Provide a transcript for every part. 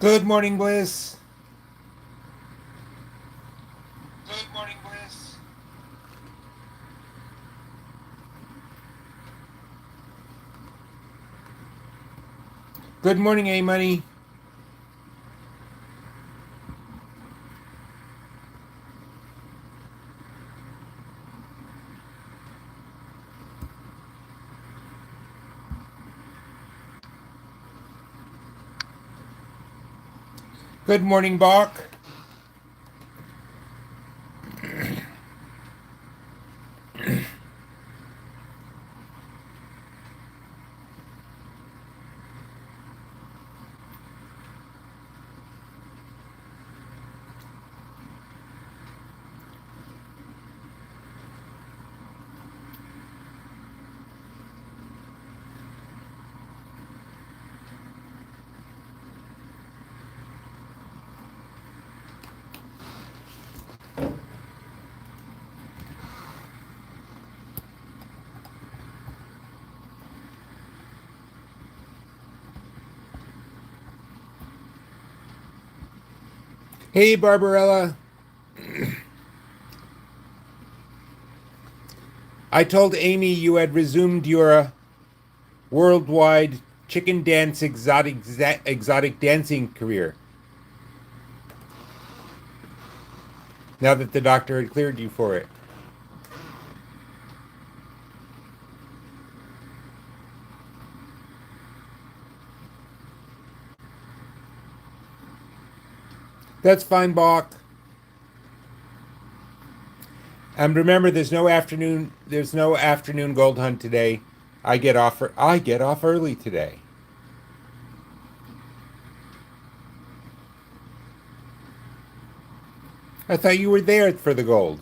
Good morning, Bliss. Good morning, Bliss. Good morning, A Money. Good morning, Bach. Hey, Barbarella. I told Amy you had resumed your worldwide chicken dance exotic dancing career now that the doctor had cleared you for it. That's fine, Bach. And remember, there's no afternoon gold hunt today. I get off early today. I thought you were there for the gold.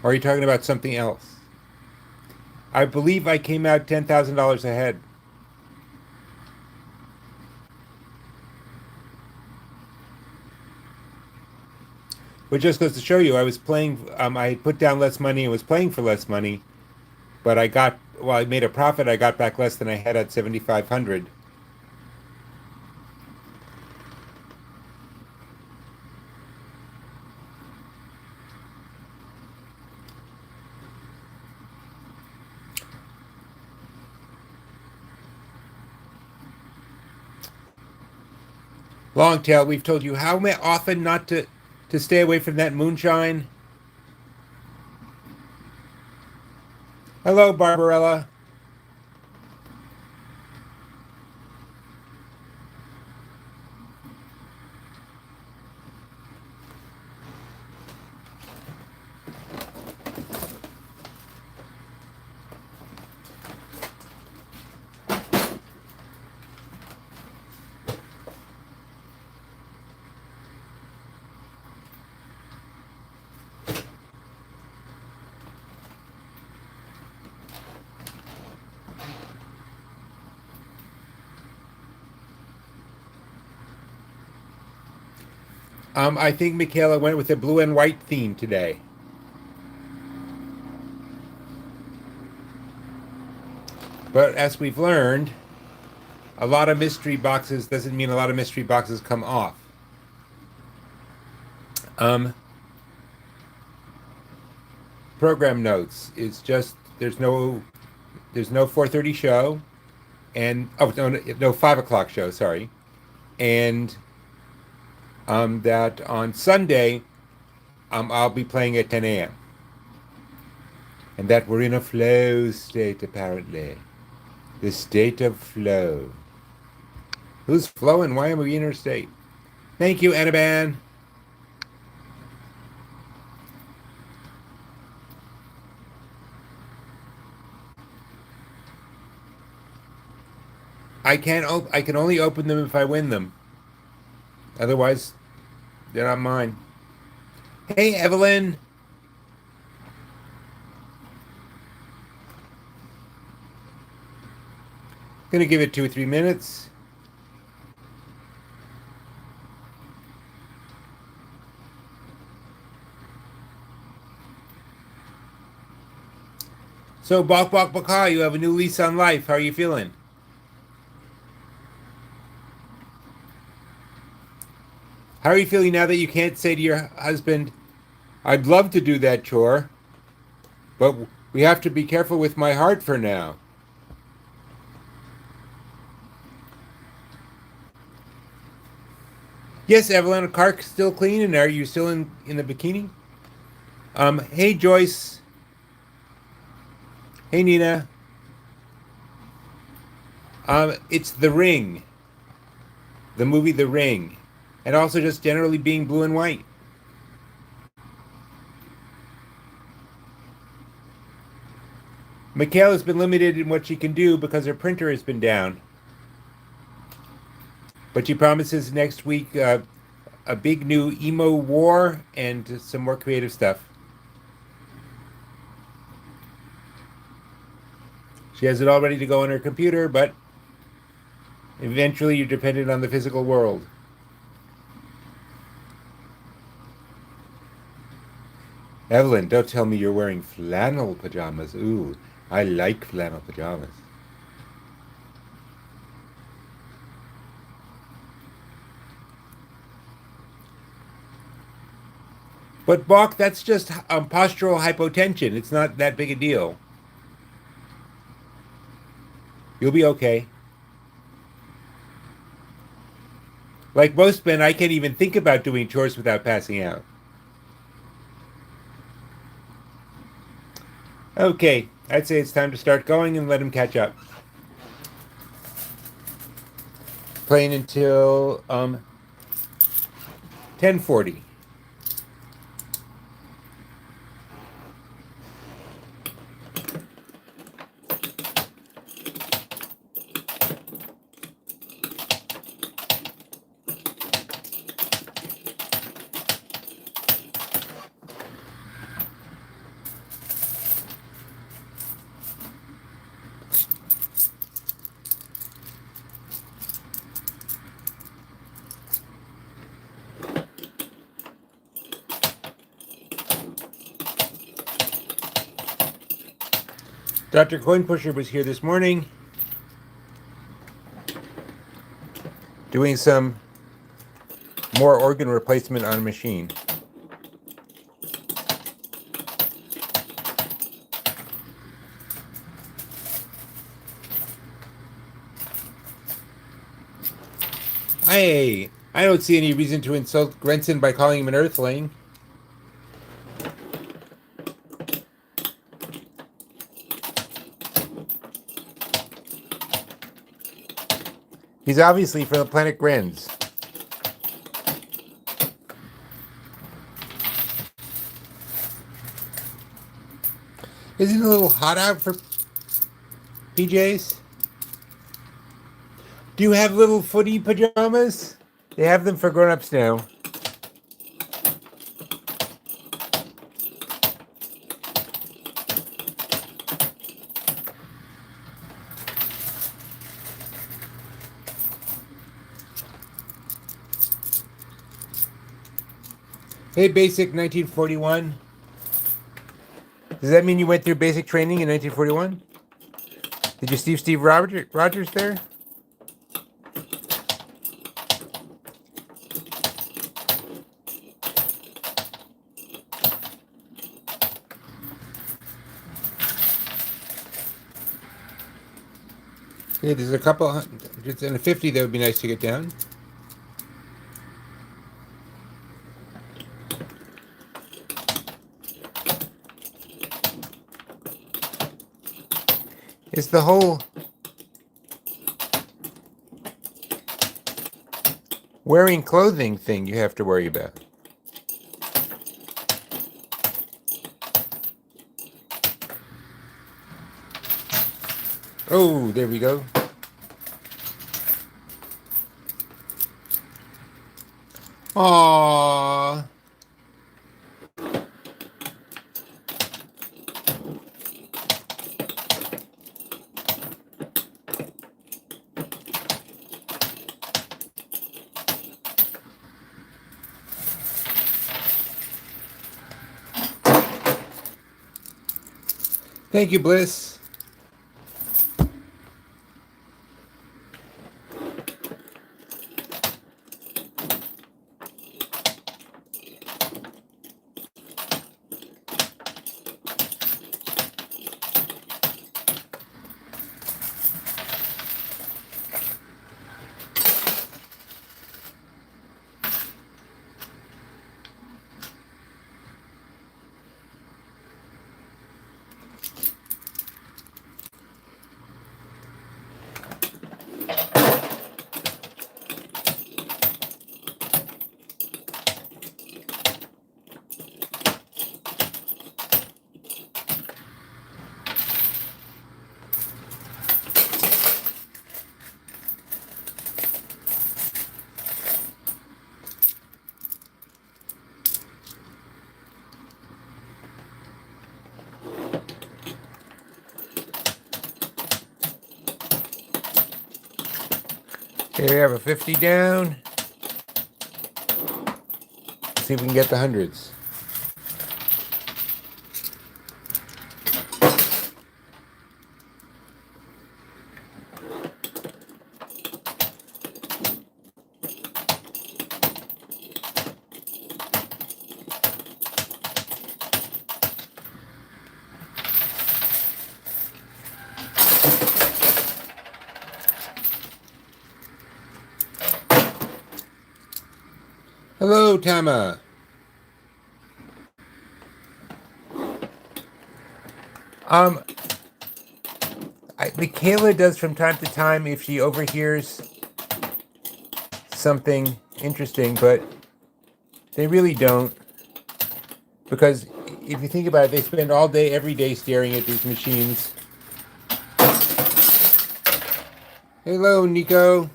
Or are you talking about something else? I believe I came out $10,000 ahead. Which just goes to show you, I was playing. I had put down less money and was playing for less money, but I made a profit. I got back less than I had at 7,500. Longtail, we've told you how often not to stay away from that moonshine. Hello, Barbarella. I think Michaela went with a blue and white theme today. But as we've learned, a lot of mystery boxes doesn't mean a lot of mystery boxes come off. Um, Program notes. It's just there's no 4:30 show, and no 5 o'clock show. Sorry, and that on Sunday I'll be playing at 10 a.m. and that we're in a flow state apparently. The state of flow. Who's flowing? Why am we interstate? Thank you, Anaban. I can only open them if I win them. Otherwise, they're not mine. Hey, Evelyn. Gonna give it 2 or 3 minutes. So, Bok Bok Baka, you have a new lease on life. How are you feeling? How are you feeling now that you can't say to your husband, I'd love to do that chore, but we have to be careful with my heart for now? Yes, Evelyn, car's still clean, and are you still in the bikini? Hey Joyce. Hey Nina. It's The Ring, the movie The Ring, and also just generally being blue and white. Mikhail has been limited in what she can do because her printer has been down, but she promises next week a big new emo war and some more creative stuff. She has it all ready to go on her computer, but eventually you're dependent on the physical world. Evelyn, don't tell me you're wearing flannel pajamas. Ooh, I like flannel pajamas. But Bach, that's just postural hypotension. It's not that big a deal. You'll be okay. Like most men, I can't even think about doing chores without passing out. Okay, I'd say it's time to start going and let him catch up. Playing until 10:40. Dr. Coinpusher was here this morning doing some more organ replacement on a machine. I don't see any reason to insult Grenson by calling him an earthling. He's obviously from the planet Grens. Isn't it a little hot out for PJs? Do you have little footy pajamas? They have them for grown-ups now. Hey, Basic 1941. Does that mean you went through basic training in 1941? Did you see Steve Rogers there? Okay, there's a couple hundreds and a 50 that would be nice to get down. It's the whole wearing clothing thing you have to worry about. Oh, there we go. Aww. Thank you, Bliss. Here we have a 50 down. See if we can get the hundreds. Hello, Tama. Michaela does from time to time if she overhears something interesting, but they really don't. Because if you think about it, they spend all day, every day staring at these machines. Hello, Nico.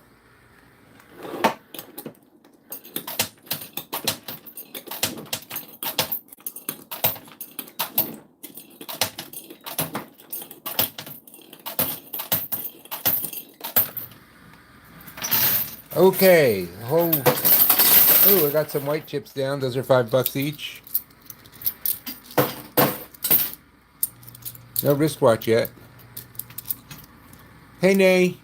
Okay. Oh, I got some white chips down. Those are $5 each. No wristwatch yet. Hey, Nay.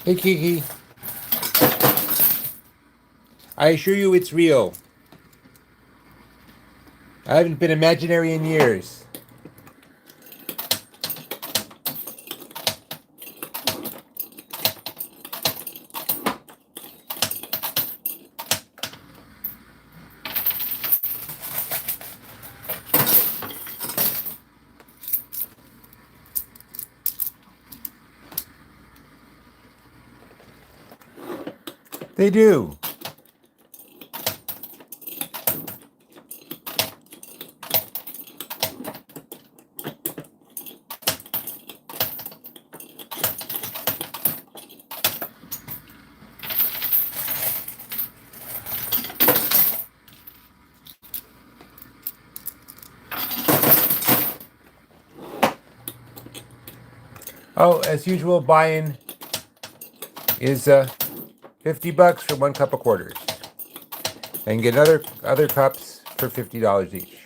Hey, Kiki. I assure you it's real. I haven't been imaginary in years. They do. Oh, as usual, buy-in is $50 for 1 cup of quarters, and get other cups for $50 each.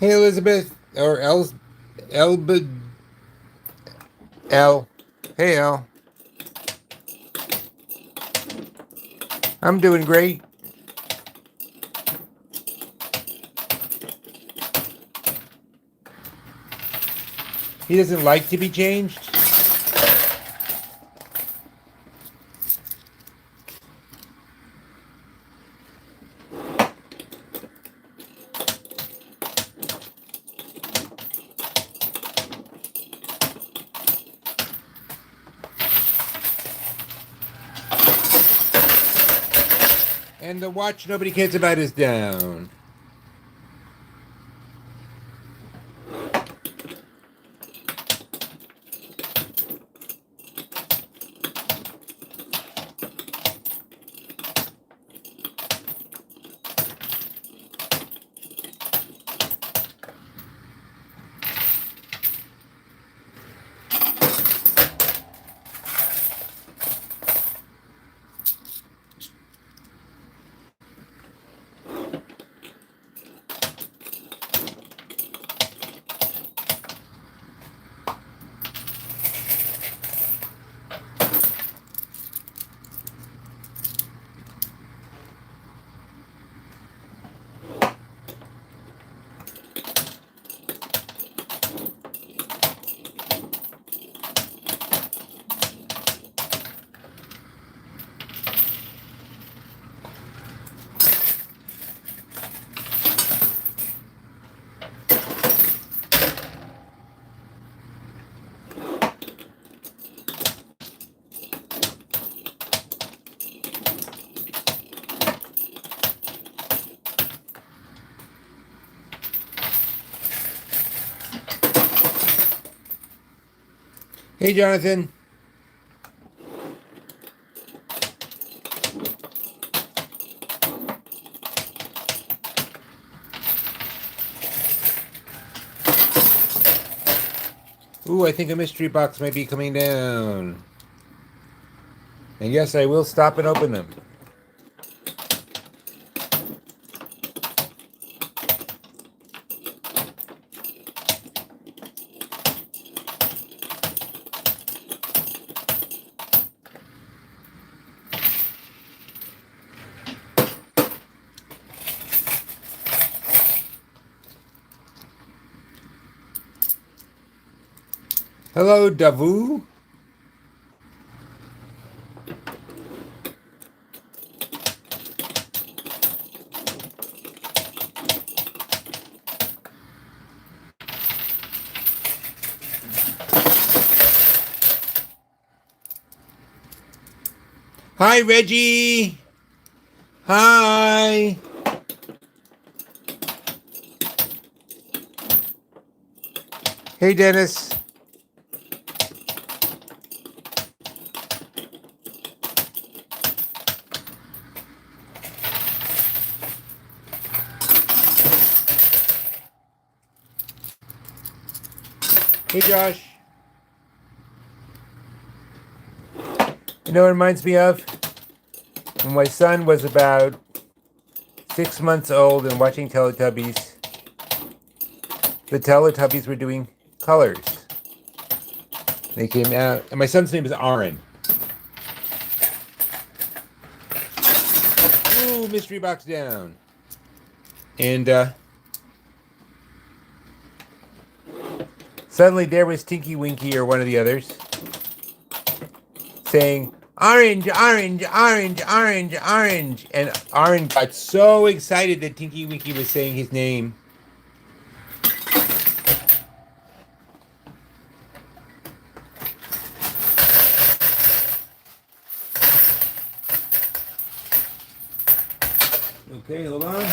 Hey, Elizabeth, or Elbud, El. Hey, El. I'm doing great. He doesn't like to be changed. And the watch nobody cares about is down. Hey, Jonathan. Ooh, I think a mystery box might be coming down. And yes, I will stop and open them. Hello, Davu. Hi, Reggie. Hi. Hey, Dennis. Hey, Josh. You know what it reminds me of? When my son was about 6 months old and watching Teletubbies, the Teletubbies were doing colors. They came out, and my son's name is Aaron. Ooh, mystery box down. And suddenly there was Tinky Winky or one of the others saying, "Orange, orange, orange, orange, orange." And Aaron got so excited that Tinky Winky was saying his name. Okay, hold on.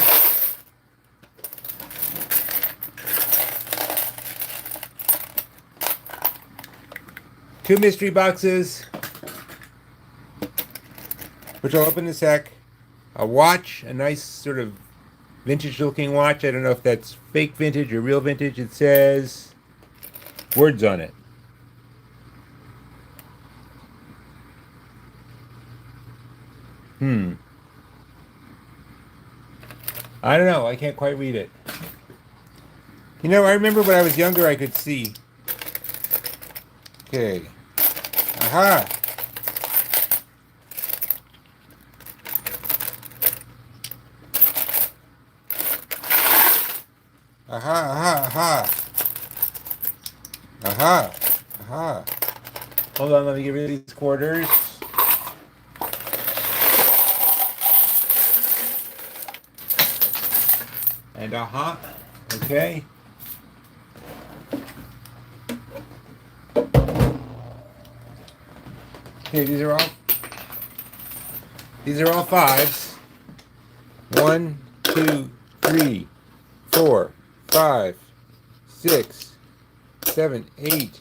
Two mystery boxes, which I'll open in a sec. A watch, a nice sort of vintage looking watch. I don't know if that's fake vintage or real vintage. It says words on it. I don't know. I can't quite read it. You know, I remember when I was younger I could see. Okay. Aha. Aha, aha, aha. Aha. Aha. Hold on, let me get rid of these quarters. And aha. Okay. Okay, these are all fives. 1, 2, 3, 4, 5, 6, 7, 8,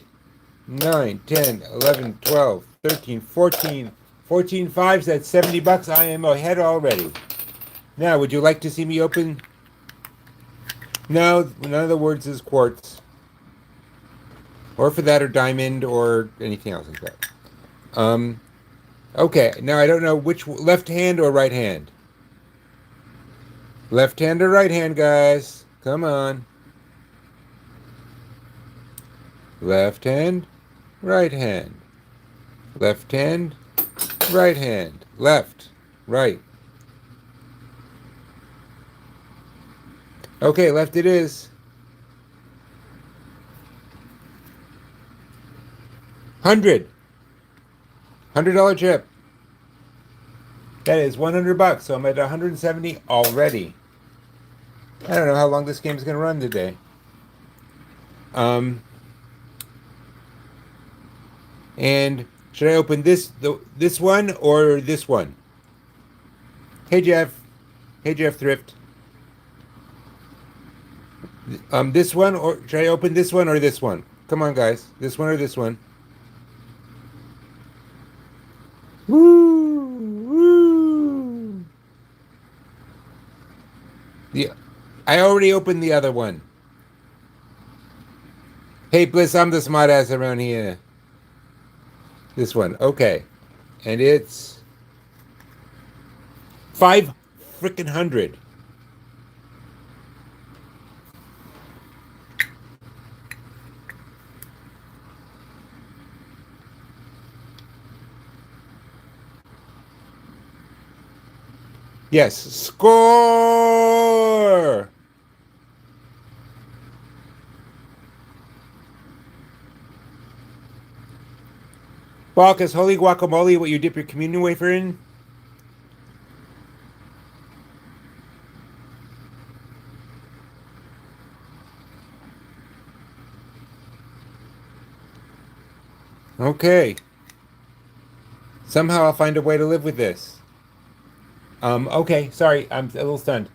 9, 10, 11, 12, 13, 14. 14 fives, that's $70. I am ahead already. Now, would you like to see me open? No, none of the words is quartz. Or for that, or diamond, or anything else like that. Okay, now I don't know which, left hand or right hand? Left hand or right hand, guys? Come on. Left hand, right hand. Left hand, right hand. Left, right. Okay, left it is. $100 chip. That is $100, so I'm at 170 already. I don't know how long this game is going to run today. And should I open this one or this one? Hey Jeff. Hey Jeff Thrift. This one, or should I open this one or this one? Come on, guys. This one or this one? Woo! Woo! The, I already opened the other one. Hey, Bliss, I'm the smartass around here. This one, okay. And it's 5 freaking 100. Yes, score! Balk, is holy guacamole what you dip your communion wafer in? Okay. Somehow I'll find a way to live with this. Okay, sorry, I'm a little stunned.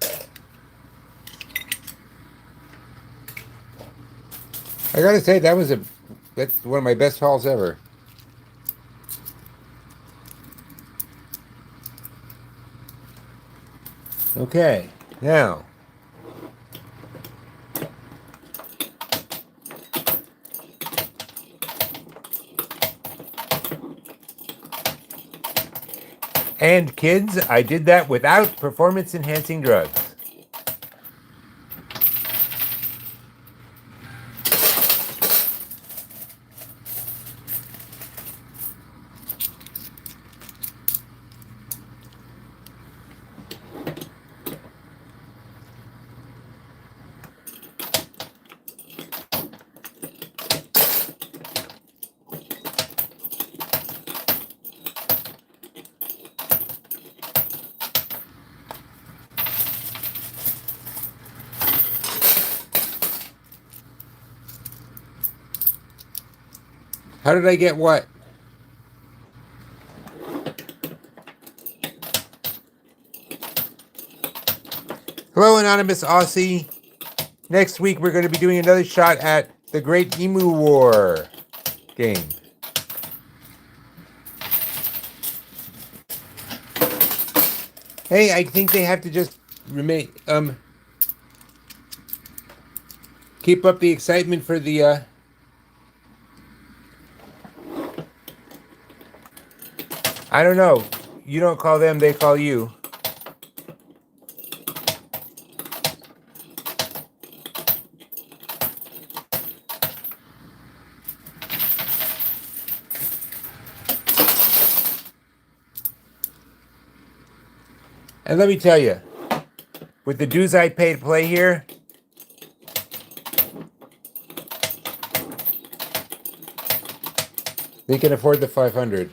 I gotta say that's one of my best hauls ever. Okay, now and kids, I did that without performance enhancing drugs. How did I get what? Hello, Anonymous Aussie. Next week, we're going to be doing another shot at the Great Emu War game. Hey, I think they have to just remain, keep up the excitement for the, I don't know. You don't call them, they call you. And let me tell you, with the dues I pay to play here, they can afford the 500.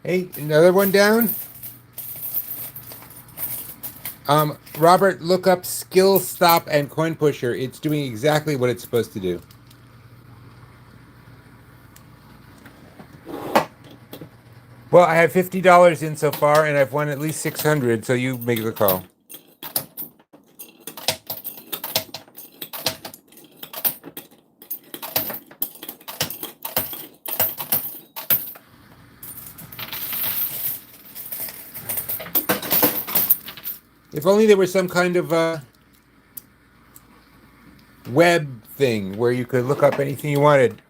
Hey, another one down. Robert, look up Skill Stop and Coin Pusher. It's doing exactly what it's supposed to do. Well, I have $50 in so far, and I've won at least 600. So you make the call. If only there was some kind of web thing where you could look up anything you wanted.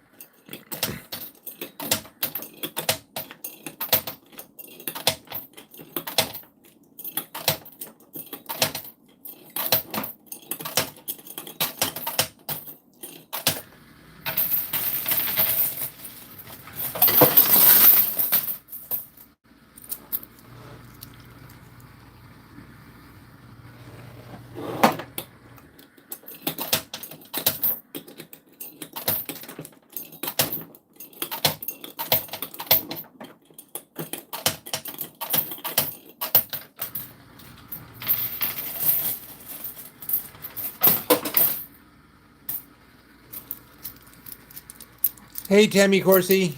Hey, Tammy Corsi.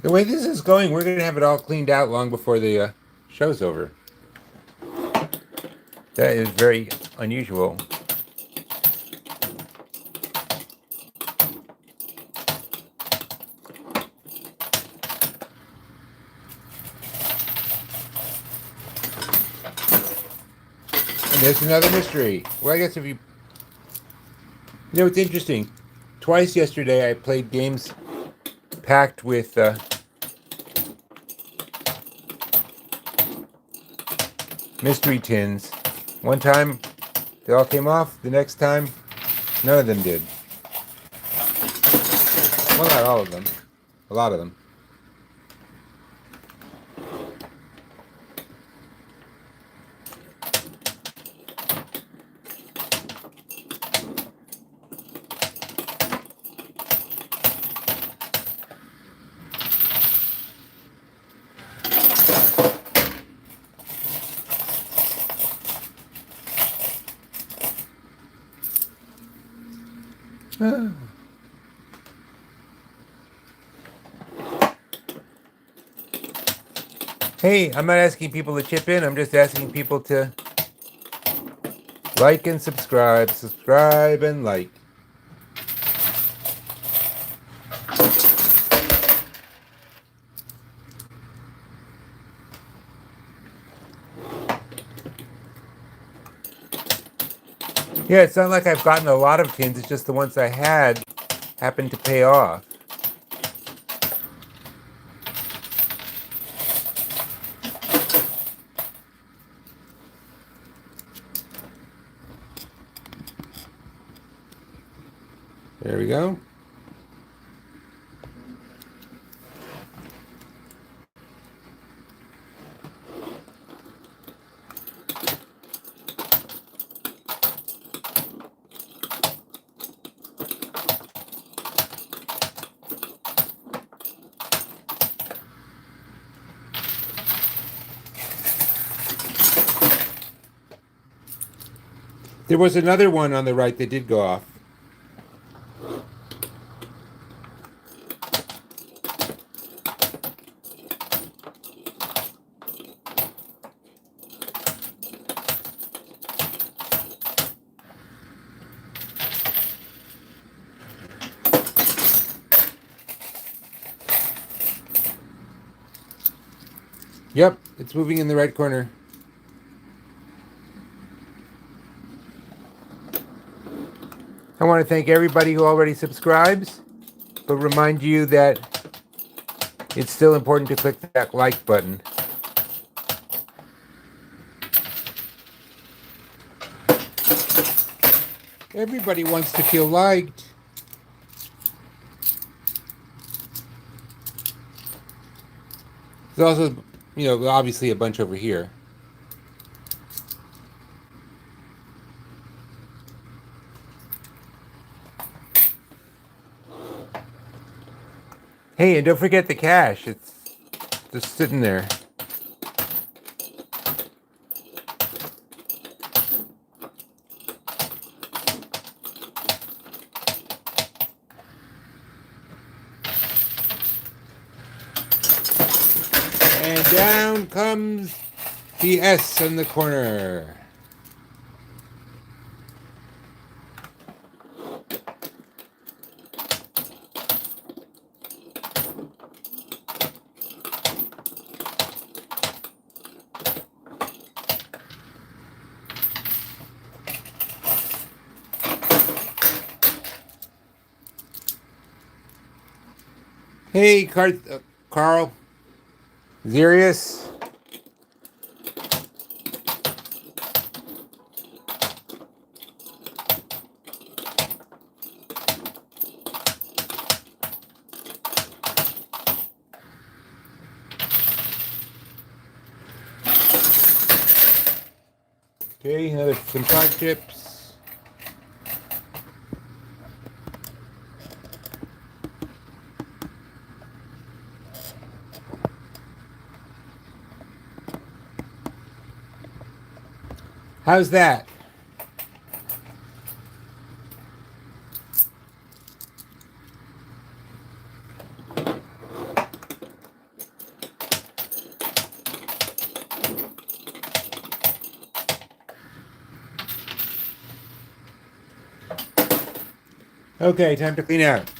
The way this is going, we're going to have it all cleaned out long before the show's over. That is very unusual. And there's another mystery. Well, I guess if you... You know, it's interesting. Twice yesterday I played games packed with mystery tins. One time they all came off. The next time, none of them did. Well, not all of them. A lot of them. Hey, I'm not asking people to chip in. I'm just asking people to like and subscribe. Subscribe and like. Yeah, it's not like I've gotten a lot of tins. It's just the ones I had happened to pay off. There we go. There was another one on the right that did go off. Yep, it's moving in the right corner. I want to thank everybody who already subscribes, but remind you that it's still important to click that like button. Everybody wants to feel liked. There's also, obviously a bunch over here. Hey, and don't forget the cash. It's just sitting there. And down comes the S in the corner. Hey, Carl. Zerius. Okay, some 5 chips. How's that? Okay, time to clean out.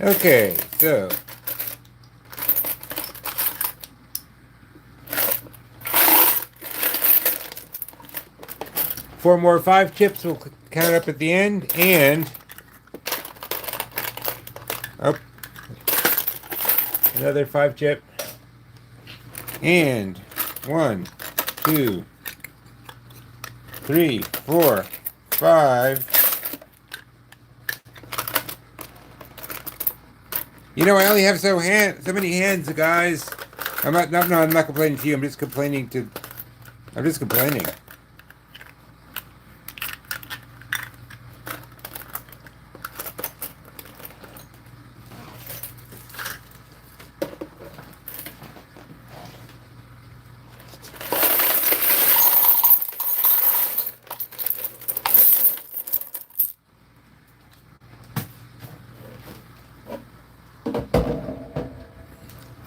Okay, so 4 more 5 chips. We'll count up at the end, and oh, another 5 chip, and 1, 2, 3, 4, 5. You know, I only have so many hands, guys. I'm not complaining to you. I'm just complaining.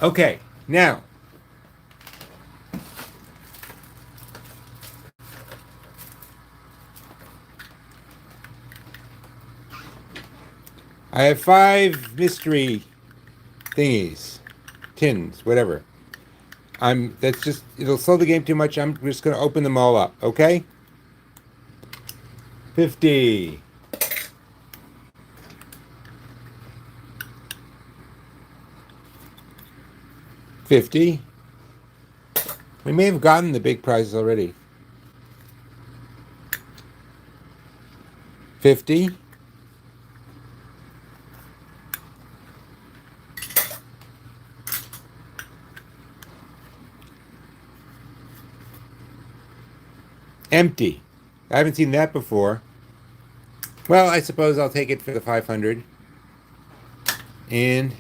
Okay, now I have 5 mystery thingies, tins, whatever. It'll slow the game too much. I'm just going to open them all up, okay? 50. 50. We may have gotten the big prizes already. 50. 'Empty. I haven't seen that before. Well, I suppose I'll take it for the 500. And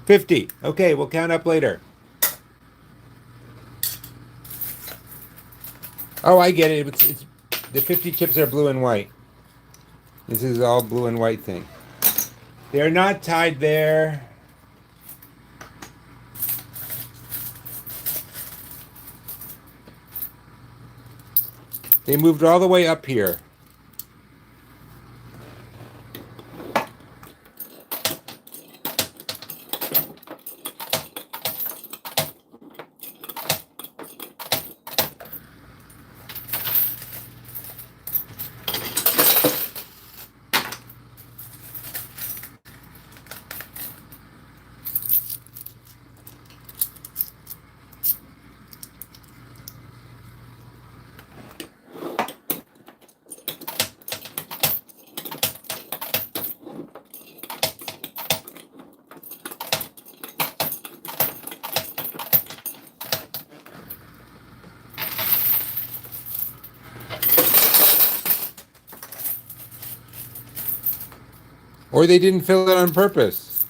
50. Okay, we'll count up later. Oh, I get it. It's the 50 chips are blue and white. This is all blue and white thing. They're not tied there. They moved all the way up here. Or they didn't fill it on purpose.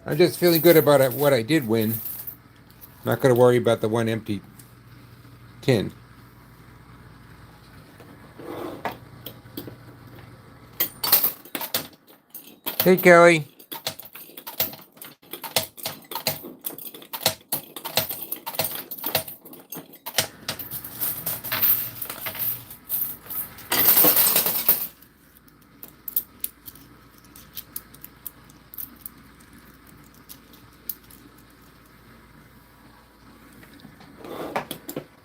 I'm just feeling good about what I did win. Not going to worry about the one empty tin. Hey, Kelly.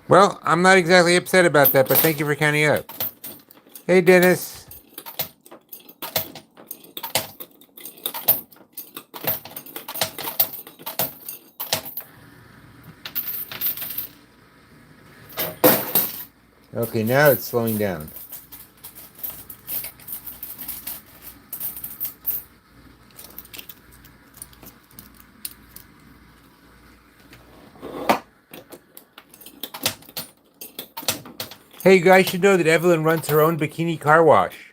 Well, I'm not exactly upset about that, but thank you for counting up. Hey, Dennis. Okay, now it's slowing down. Hey, you guys should know that Evelyn runs her own bikini car wash.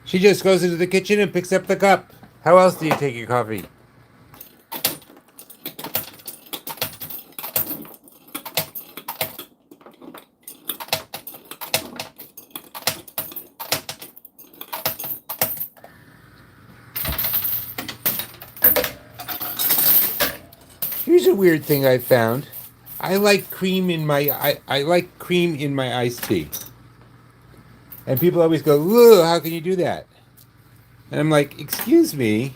She just goes into the kitchen and picks up the cup. How else do you take your coffee? Here's a weird thing I found. I like cream in my I like cream in my iced tea. And people always go, "Whoa, how can you do that?" And I'm like, "Excuse me,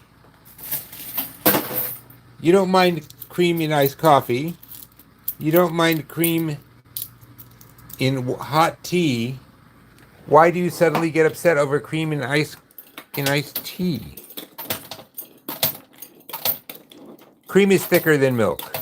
you don't mind cream in iced coffee. You don't mind cream in hot tea. Why do you suddenly get upset over cream in iced tea?" Cream is thicker than milk.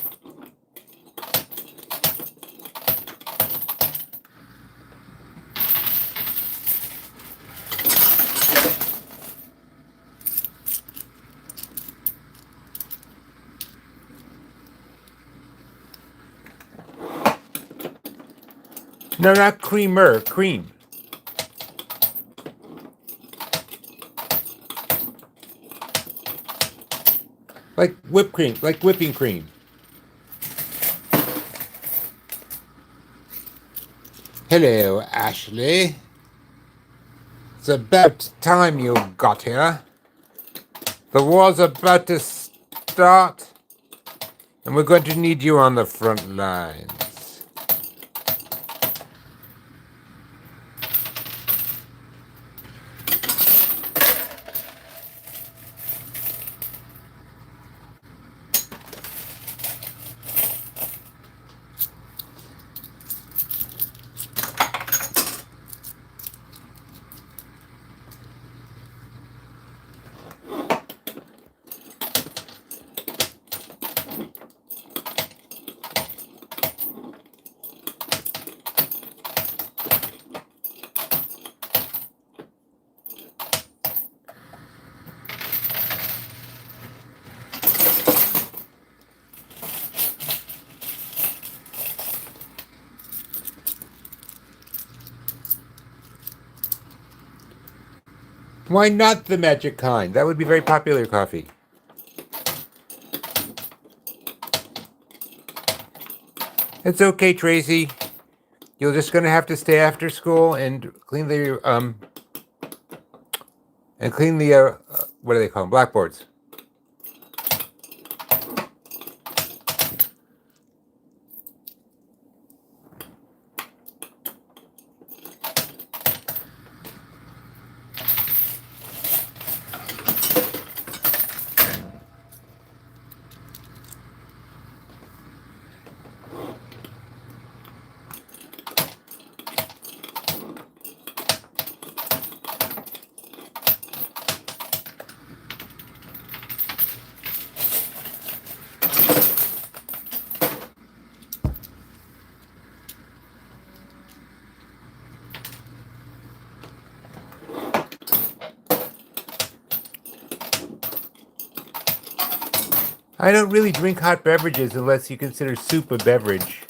No, not creamer, cream. Like whipped cream, like whipping cream. Hello, Ashley. It's about time you got here. The war's about to start, and we're going to need you on the front lines. Why not the magic kind? That would be very popular coffee. It's okay, Tracy. You're just gonna have to stay after school and clean the what do they call them? Blackboards. I don't really drink hot beverages unless you consider soup a beverage.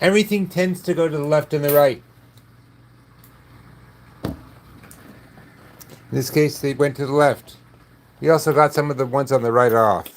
Everything tends to go to the left and the right. In this case, they went to the left. We also got some of the ones on the right off.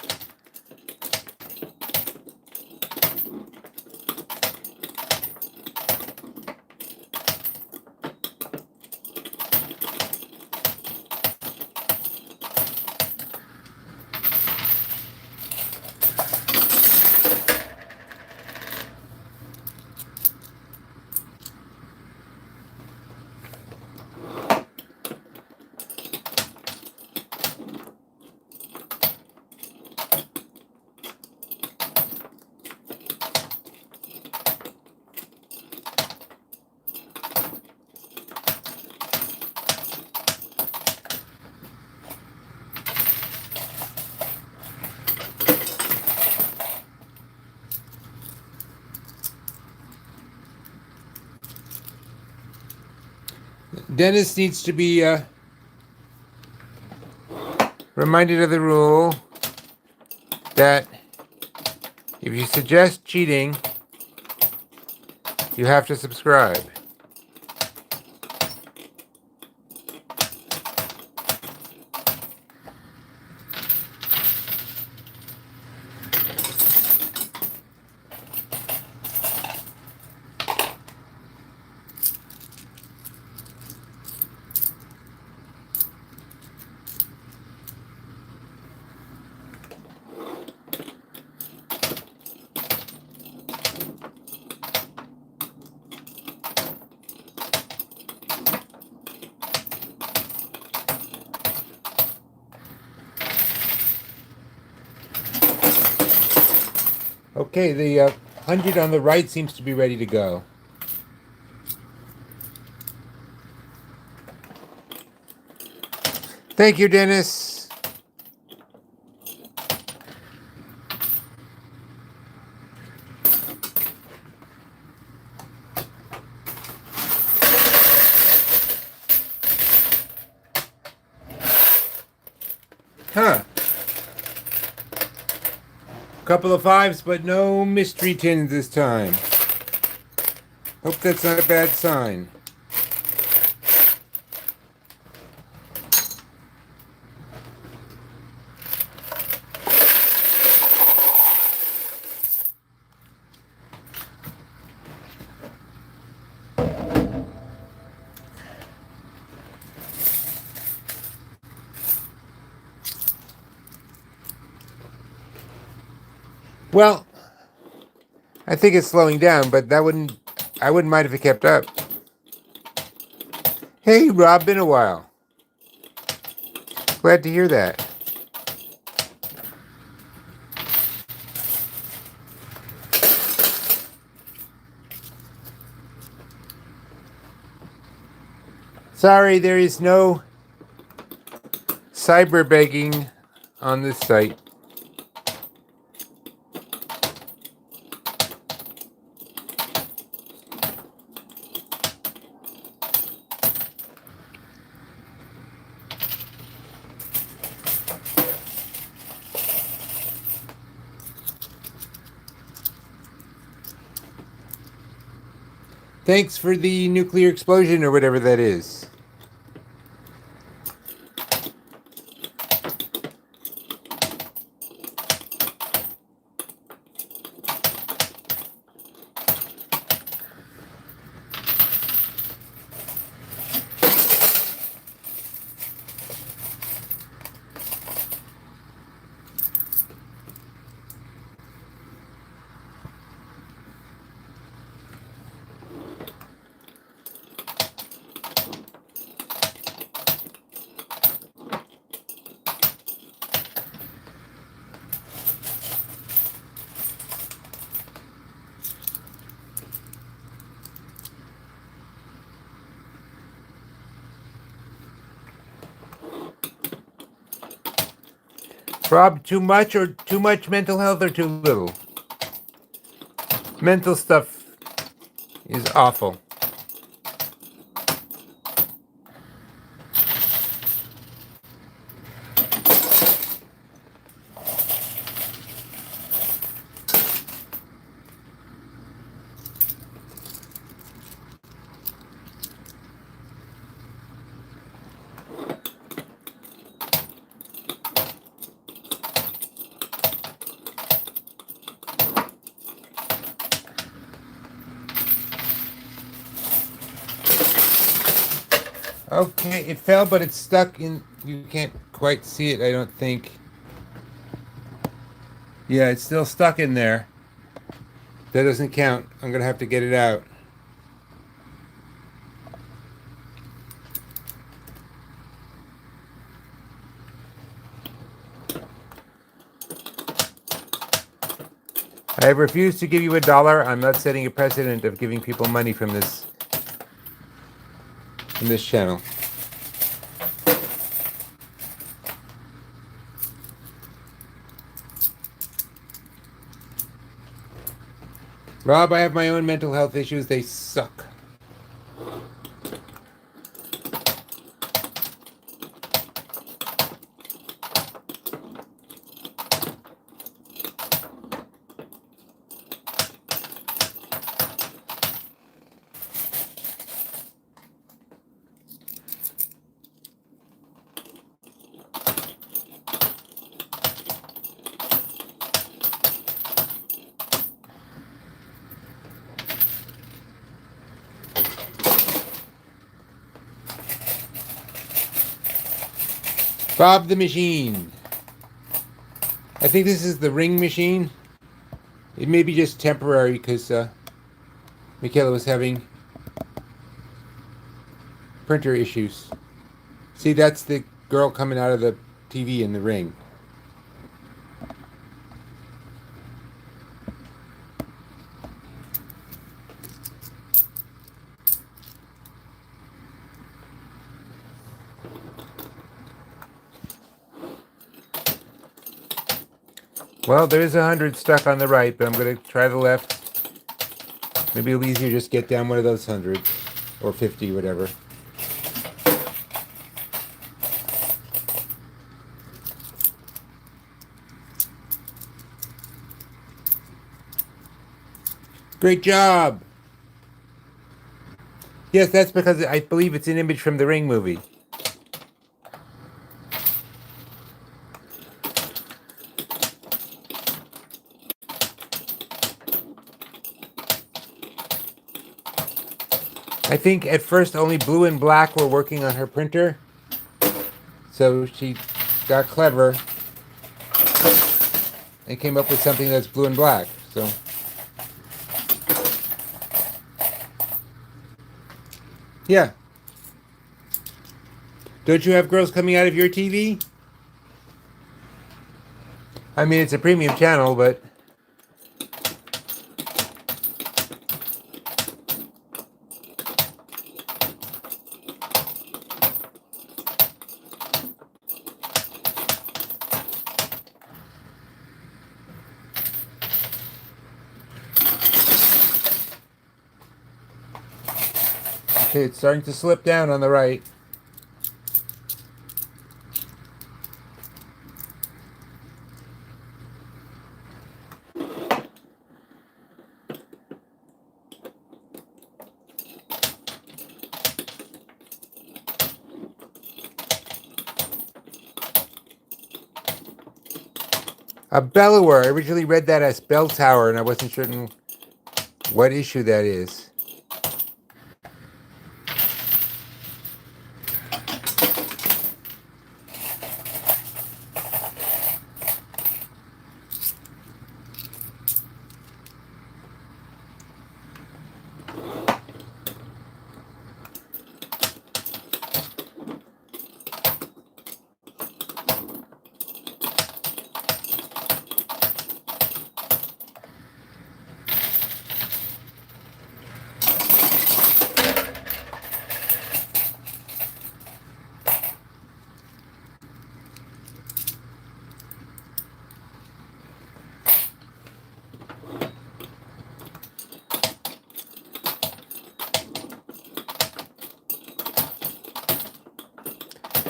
Dennis needs to be reminded of the rule that if you suggest cheating, you have to subscribe. Okay, the 100 on the right seems to be ready to go. Thank you, Dennis. Huh. Couple of fives, but no mystery tins this time. Hope that's not a bad sign. Well, I think it's slowing down, but I wouldn't mind if it kept up. Hey, Rob, been a while. Glad to hear that. Sorry, there is no cyber begging on this site. Thanks for the nuclear explosion or whatever that is. Rob, too much mental health or too little? Mental stuff is awful. Okay, it fell, but it's stuck in. You can't quite see it, I don't think. Yeah, it's still stuck in there. That doesn't count. I'm gonna have to get it out. I have refused to give you $1. I'm not setting a precedent of giving people money from this channel. Rob, I have my own mental health issues. They suck. Bob the Machine. I think this is the Ring machine. It may be just temporary because Michaela was having printer issues. See, that's the girl coming out of the TV in the Ring. Well, there is 100 stuck on the right, but I'm going to try the left. Maybe it'll be easier just get down one of those 100 or 50, whatever. Great job! Yes, that's because I believe it's an image from the Ring movie. I think at first only blue and black were working on her printer. So she got clever and came up with something that's blue and black. So yeah. Don't you have girls coming out of your TV? I mean, it's a premium channel, but okay, it's starting to slip down on the right. A bellower. I originally read that as bell tower, and I wasn't certain what issue that is.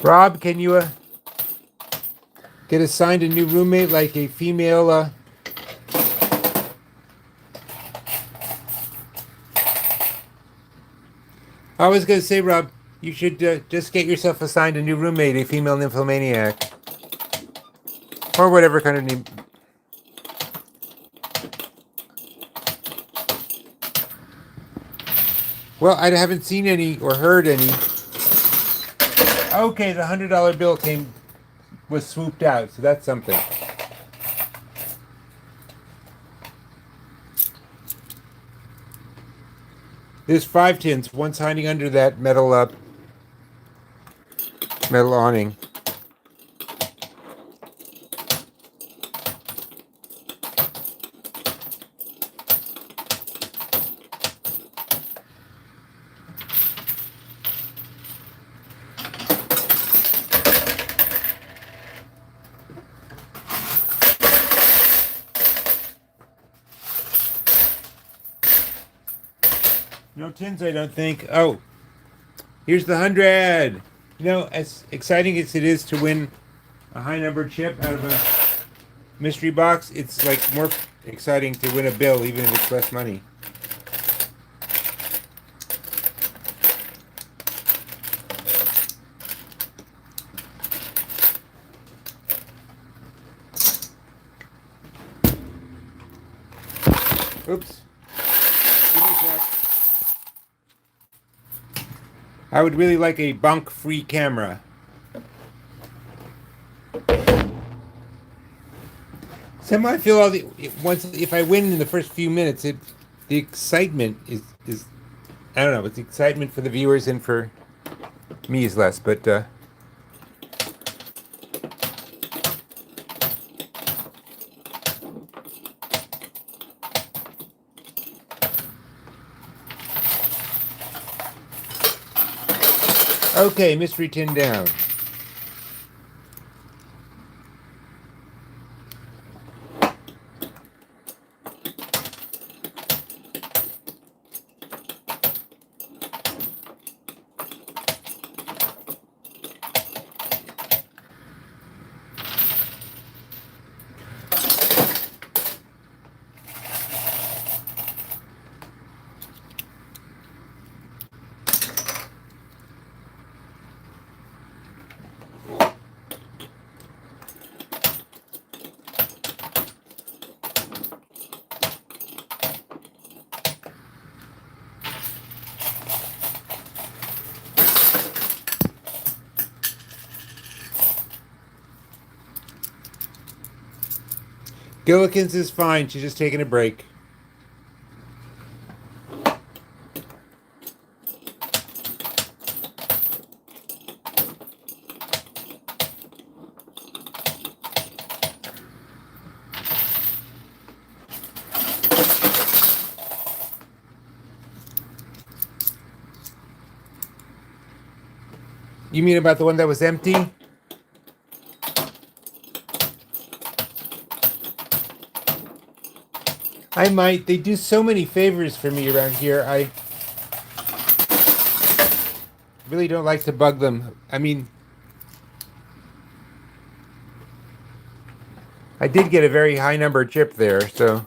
Rob, can you get assigned a new roommate, like a female? I was going to say, Rob, you should just get yourself assigned a new roommate, a female nymphomaniac, or whatever kind of name. Well, I haven't seen any or heard any. Okay, the $100 bill was swooped out, so that's something. There's 5 tins, one's hiding under that metal awning. No tins, I don't think. Oh, here's the 100. You know, as exciting as it is to win a high number chip out of a mystery box, it's like more exciting to win a bill, even if it's less money. Oops. Give me a sec. I would really like a bunk-free camera. Somehow I feel if I win in the first few minutes, the excitement is I don't know. It's excitement for the viewers and for me is less, but okay, mystery tin down. Gillikins is fine. She's just taking a break. You mean about the one that was empty? I might. They do so many favors for me around here. I really don't like to bug them. I mean, I did get a very high number chip there, so.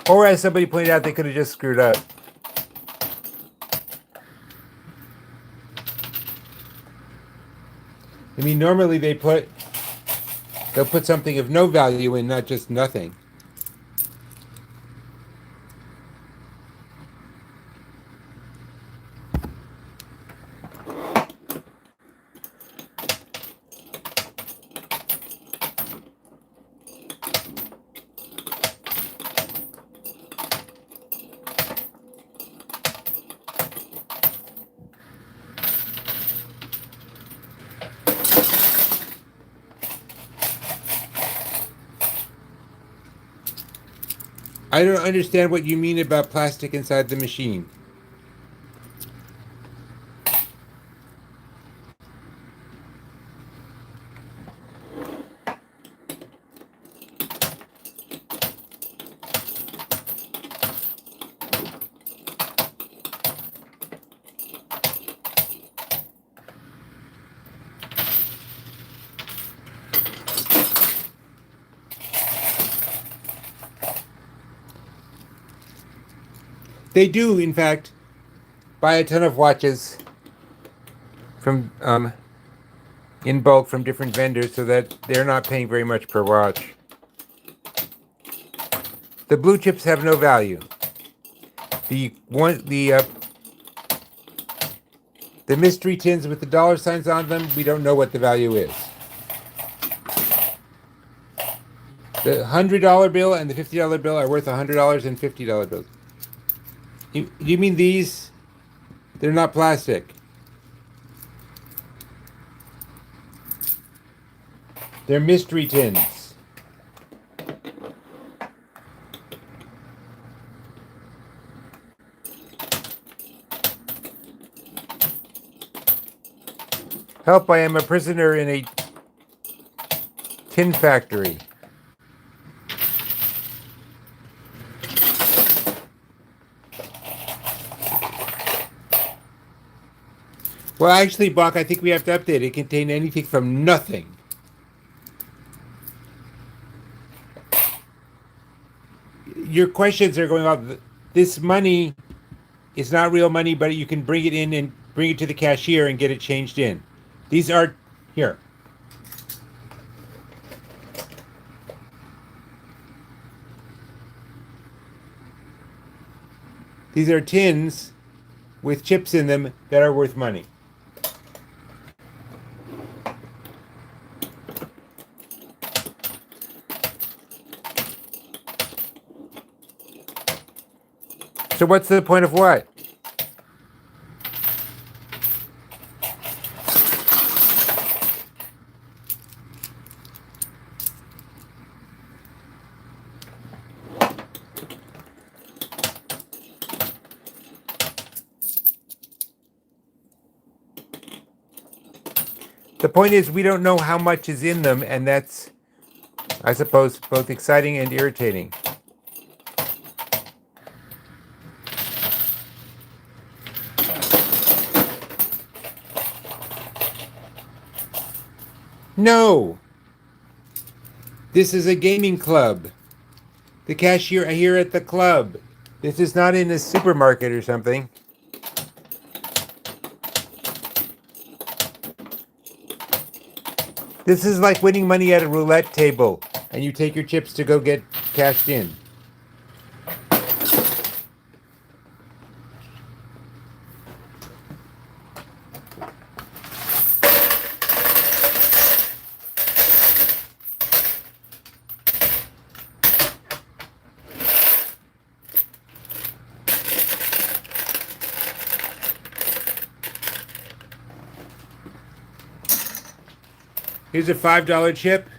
Or as somebody pointed out, they could have just screwed up. I mean, normally they'll put something of no value in, not just nothing. I don't understand what you mean about plastic inside the machine. They do, in fact, buy a ton of watches from in bulk from different vendors so that they're not paying very much per watch. The blue chips have no value. The mystery tins with the dollar signs on them, we don't know what the value is. The $100 bill and the $50 bill are worth $100 and $50 bills. You mean these? They're not plastic. They're mystery tins. Help, I am a prisoner in a tin factory. Well, actually, Bach, I think we have to update it. It contain anything from nothing. Your questions are going off. This money is not real money, but you can bring it in and bring it to the cashier and get it changed in. These are here. These are tins with chips in them that are worth money. So what's the point of what? The point is we don't know how much is in them, and that's, I suppose, both exciting and irritating. No! This is a gaming club. The cashier here at the club. This is not in a supermarket or something. This is like winning money at a roulette table, and you take your chips to go get cashed in. Here's a $5 chip.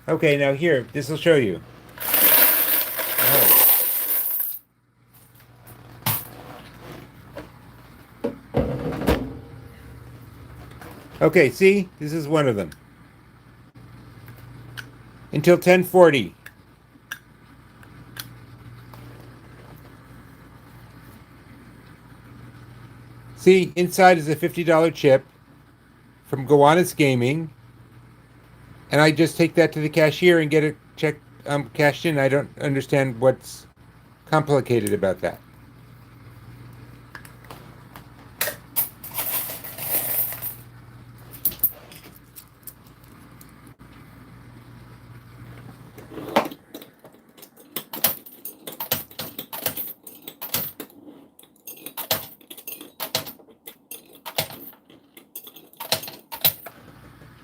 Okay, now here, this will show you. Oh. Okay, see? This is one of them. Until 1040. See, inside is a $50 chip from Gowanus Gaming. And I just take that to the cashier and get it cashed in. I don't understand what's complicated about that.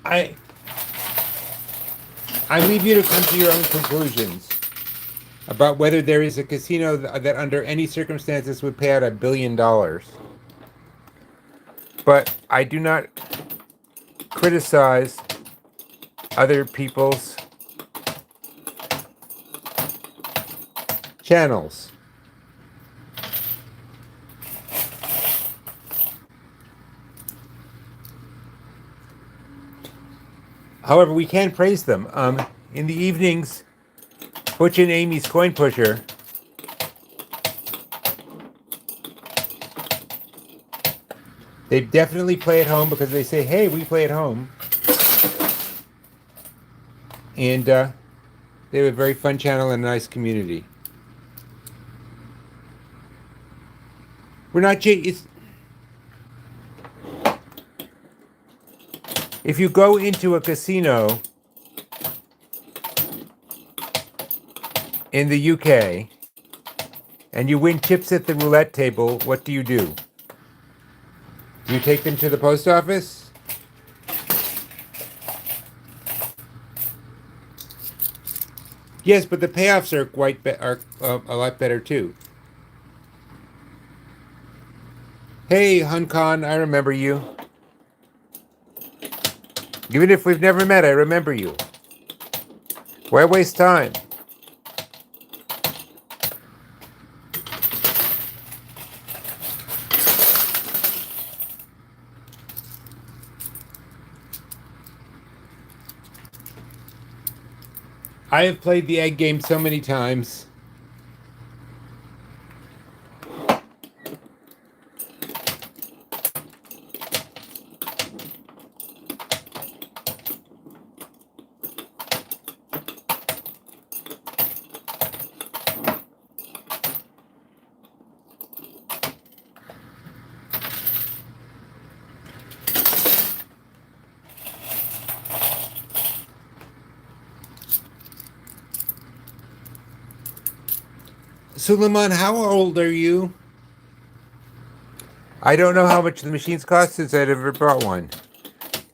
I I leave you to come to your own conclusions about whether there is a casino that under any circumstances would pay out $1 billion. But I do not criticize other people's channels. However, we can praise them. In the evenings, Butch and Amy's Coin Pusher they definitely play at home because they say, hey, we play at home. And they have a very fun channel and a nice community. We're not... If you go into a casino in the UK and you win chips at the roulette table, what do? Do you take them to the post office? Yes, but the payoffs are a lot better too. Hey, Hun Khan, I remember you. Even if we've never met, I remember you. Why waste time? I have played the egg game so many times. Suleiman, how old are you? I don't know how much the machines cost since I'd ever bought one.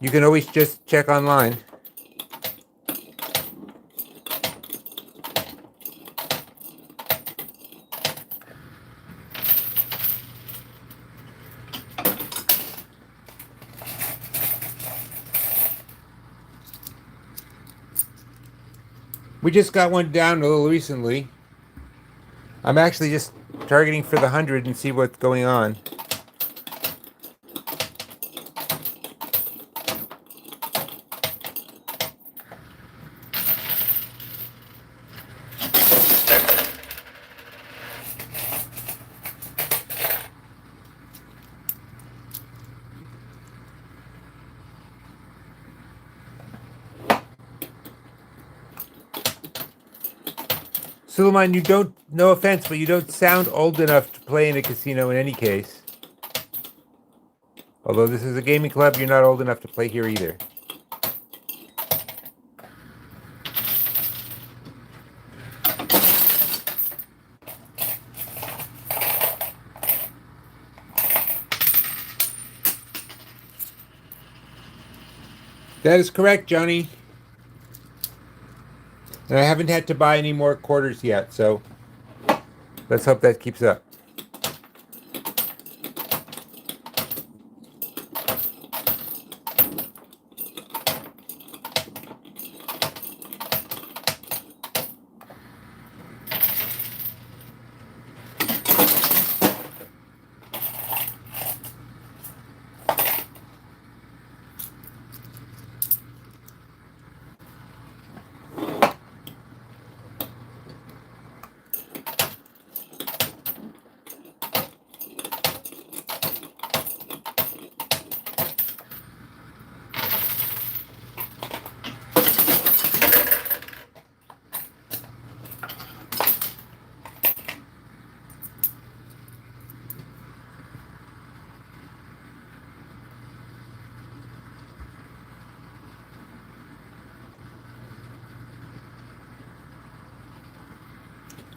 You can always just check online. We just got one down a little recently. I'm actually just targeting for the 100 and see what's going on. Suleiman, you don't, no offense, but you don't sound old enough to play in a casino in any case. Although this is a gaming club, you're not old enough to play here either. That is correct, Johnny. And I haven't had to buy any more quarters yet, so let's hope that keeps up.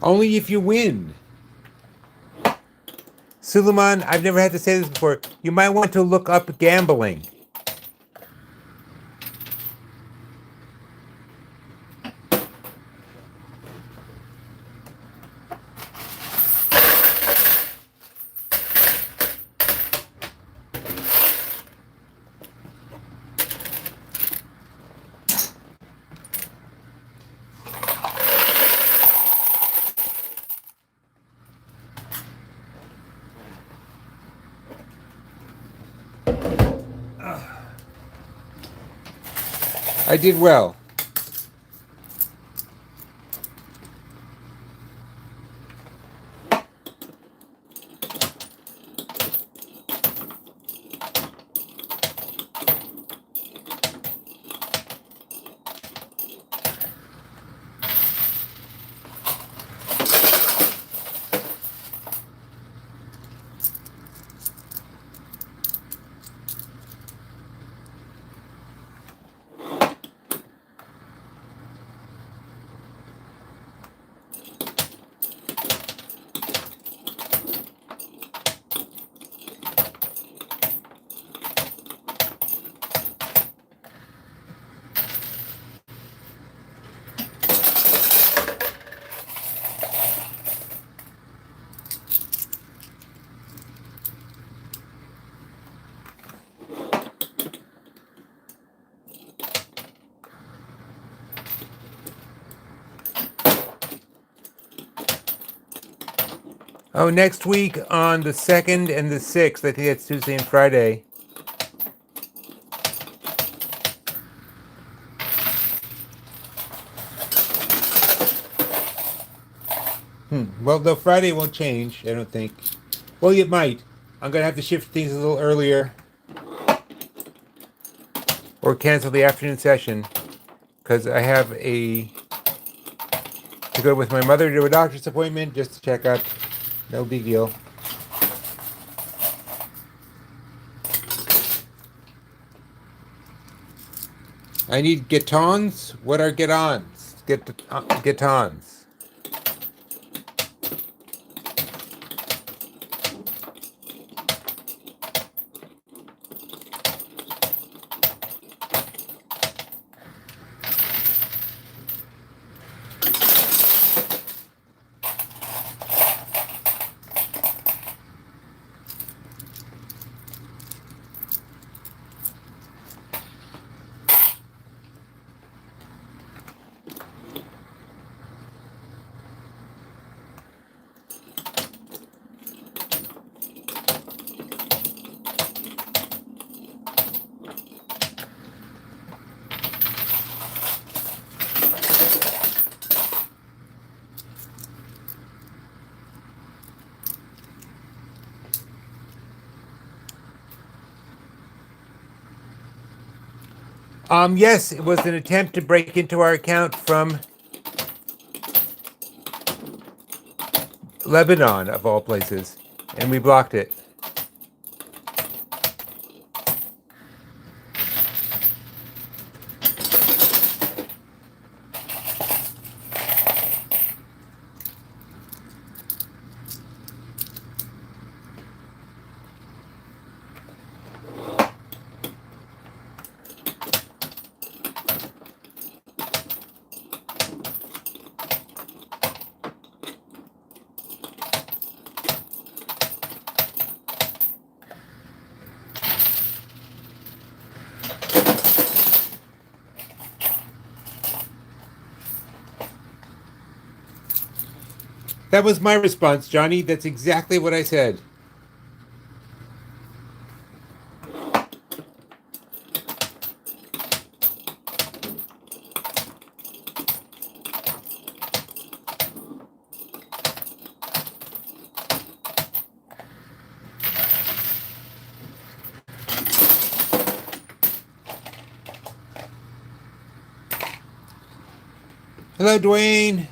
Only if you win. Suleiman, I've never had to say this before. You might want to look up gambling. I did well. Oh, next week on the 2nd and the 6th, I think it's Tuesday and Friday. Well, the Friday won't change, I don't think. Well, it might. I'm going to have to shift things a little earlier. Or cancel the afternoon session. Because I have to go with my mother to a doctor's appointment just to check up. No big deal. I need getons. What are getons? Getons. Yes, it was an attempt to break into our account from Lebanon, of all places, and we blocked it. That was my response, Johnny. That's exactly what I said. Hello, Dwayne.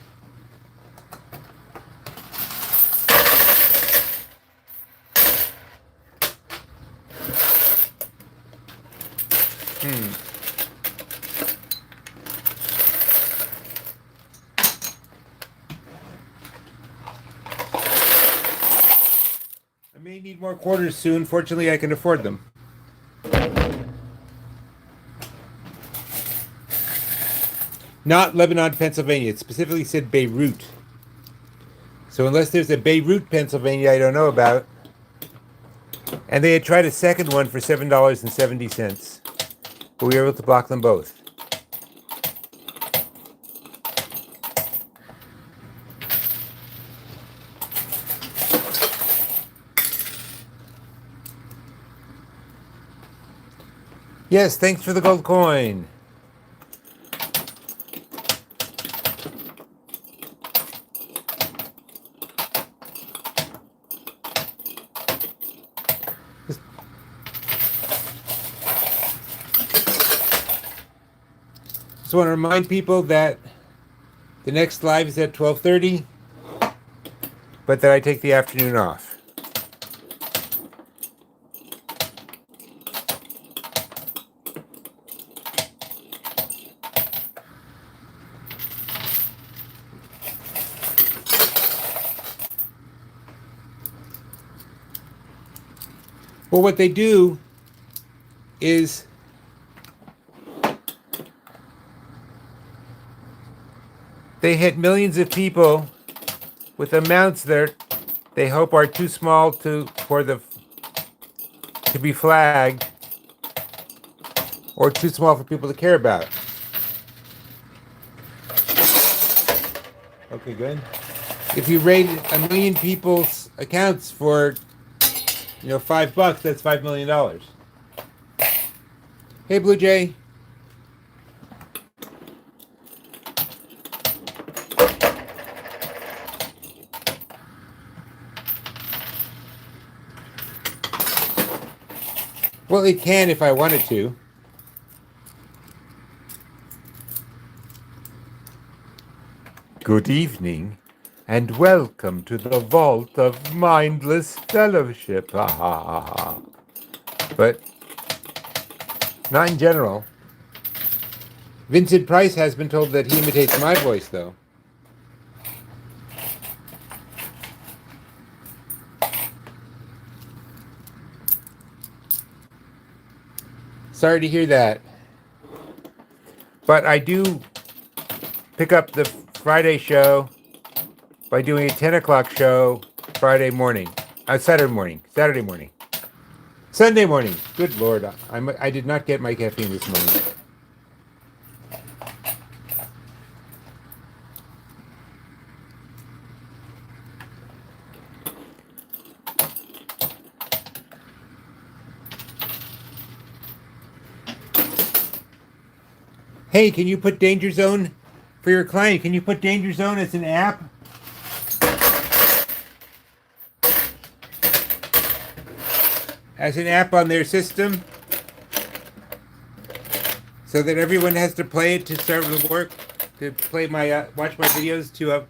I may need more quarters soon. Fortunately, I can afford them. Not Lebanon, Pennsylvania. It specifically said Beirut. So unless there's a Beirut, Pennsylvania, I don't know about. And they had tried a second one for $7.70, but we were able to block them both. Yes, thanks for the gold coin. Just want to remind people that the next live is at 12:30, but that I take the afternoon off. Well, what they do is they hit millions of people with amounts that they hope are too small to be flagged or too small for people to care about. Okay, good. If you raid a million people's accounts for $5, that's $5 million. Hey, Blue Jay. Well, it can if I wanted to. Good evening, and welcome to the vault of mindless fellowship. Ha ha ha ha. But not in general. Vincent Price has been told that he imitates my voice, though. Sorry to hear that. But I do pick up the Friday show by doing a 10 o'clock show Saturday morning. Sunday morning. Good Lord. I did not get my caffeine this morning. Hey, can you put Danger Zone for your client? Can you put Danger Zone as an app? As an app on their system? So that everyone has to play it to start the work? To play watch my videos to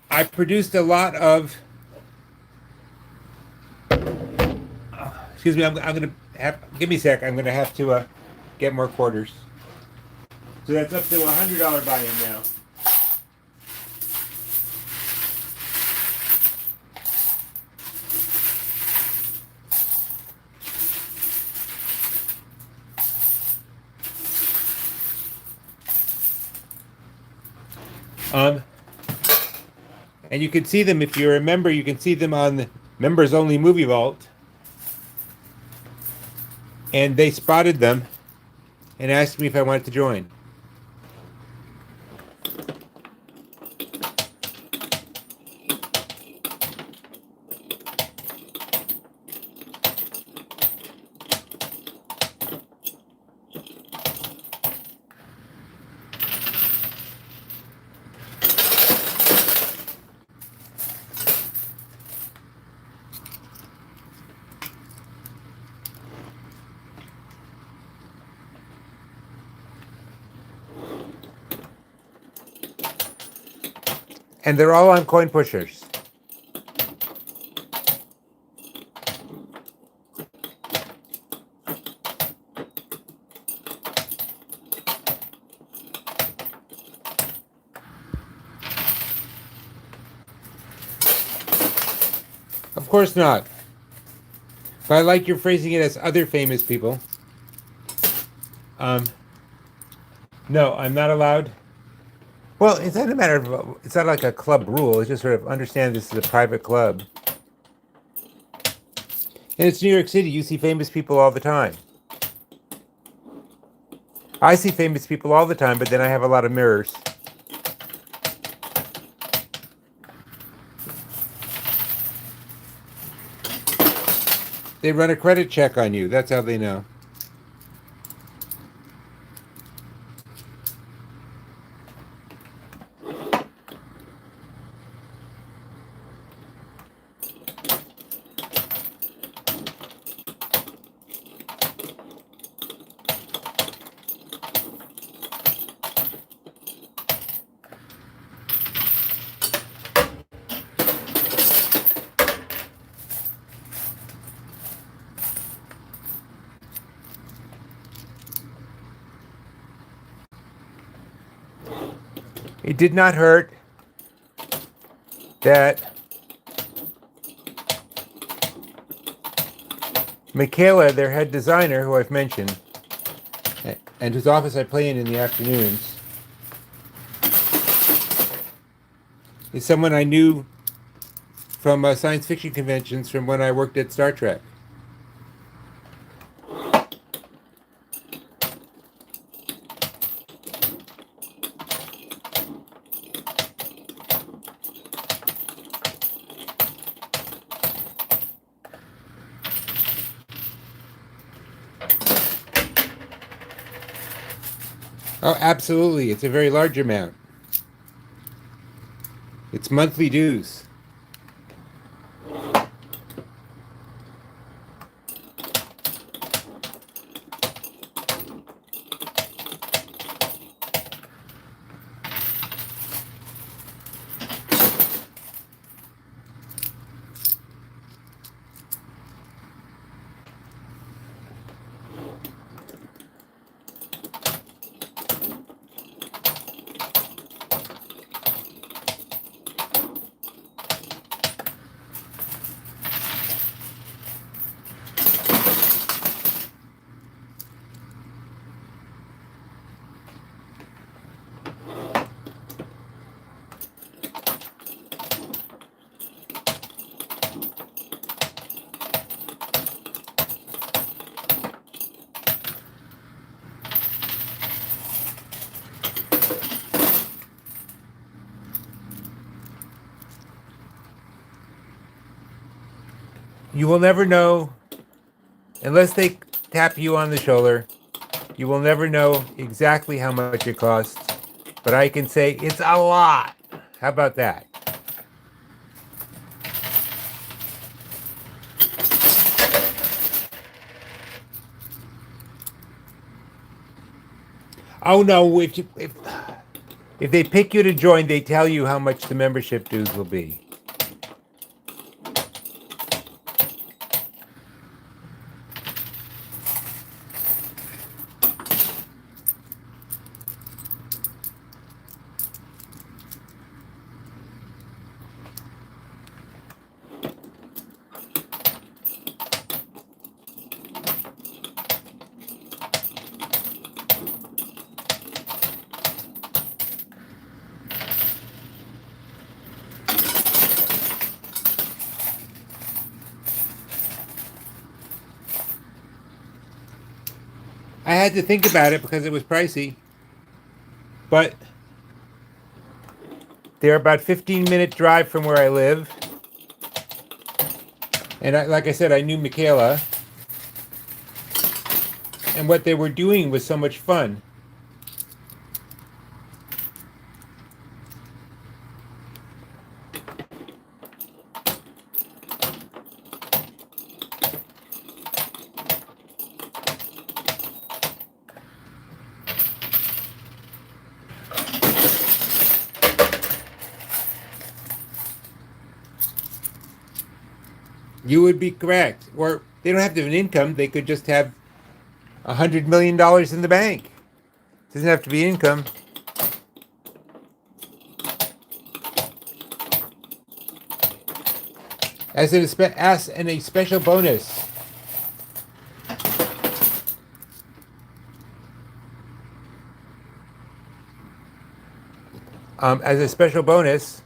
I produced a lot of excuse me, I'm gonna have, give me a sec, I'm gonna have to get more quarters. So that's up to $100 buy-in now. And you can see them, if you're a member, you can see them on the Members Only Movie Vault. And they spotted them and asked me if I wanted to join. And they're all on Coin Pushers. Of course not. But I like your phrasing it as other famous people. Um, no, I'm not allowed. Well, it's not a matter of, it's not like a club rule. It's just sort of understand this is a private club. And it's New York City. You see famous people all the time. I see famous people all the time, but then I have a lot of mirrors. They run a credit check on you. That's how they know. It did not hurt that Michaela, their head designer, who I've mentioned, and whose office I play in the afternoons, is someone I knew from science fiction conventions from when I worked at Star Trek. Oh, absolutely. It's a very large amount. It's monthly dues. You will never know, unless they tap you on the shoulder, you will never know exactly how much it costs. But I can say it's a lot. How about that? Oh no, if they pick you to join, they tell you how much the membership dues will be. I had to think about it because it was pricey. But they're about 15-minute drive from where I live. And like I said, I knew Michaela. And what they were doing was so much fun. You would be correct. Or they don't have to have an income. They could just have $100 million in the bank. It doesn't have to be income. as a special bonus, as a special bonus,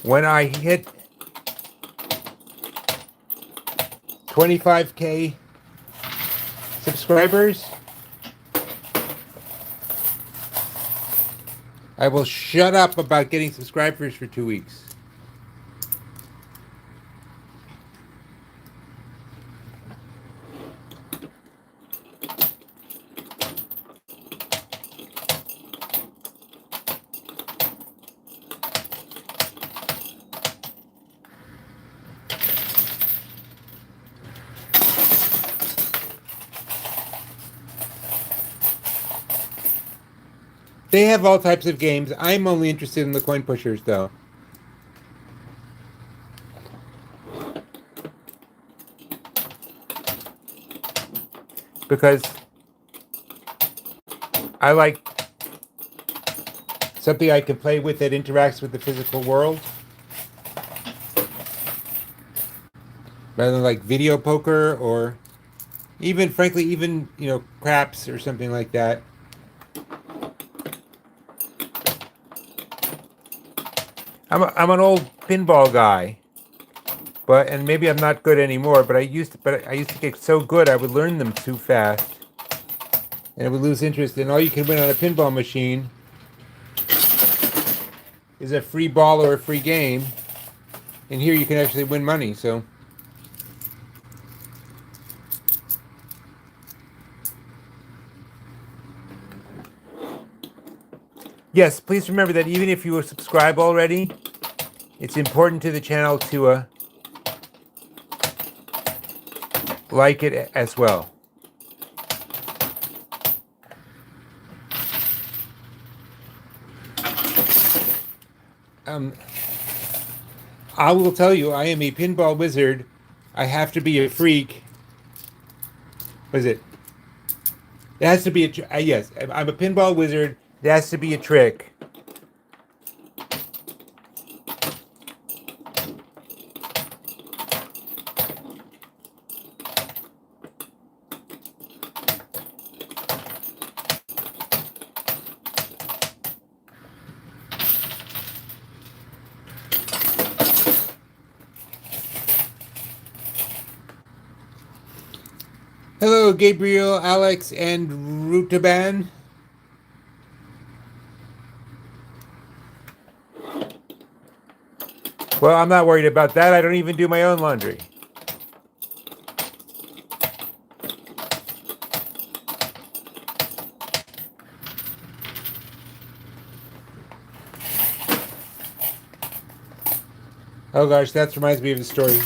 when I hit 25K subscribers, I will shut up about getting subscribers for 2 weeks. They have all types of games. I'm only interested in the coin pushers, though. Because I like something I can play with that interacts with the physical world. Rather than like video poker or even, frankly, even, craps or something like that. I'm an old pinball guy, and maybe I'm not good anymore. But I used to get so good I would learn them too fast, and I would lose interest. And all you can win on a pinball machine is a free ball or a free game, and here you can actually win money. So. Yes, please remember that even if you subscribe already, it's important to the channel to like it as well. I will tell you, I am a pinball wizard. I have to be a freak. What is it? It has to be yes, I'm a pinball wizard. It has to be a trick. Hello, Gabriel, Alex, and Rutaban. Well, I'm not worried about that. I don't even do my own laundry. Oh gosh, that reminds me of a story.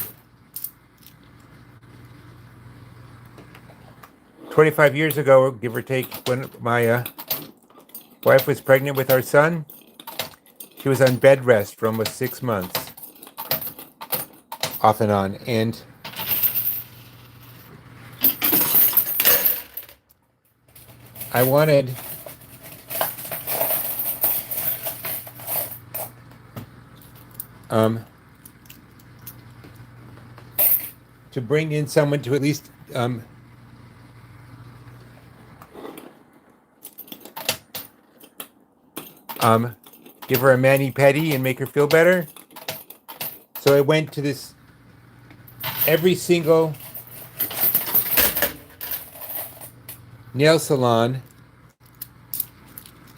25 years ago, give or take, when my wife was pregnant with our son, she was on bed rest for almost 6 months. Off and on, and I wanted to bring in someone to at least give her a mani-pedi and make her feel better. So I went to this every single nail salon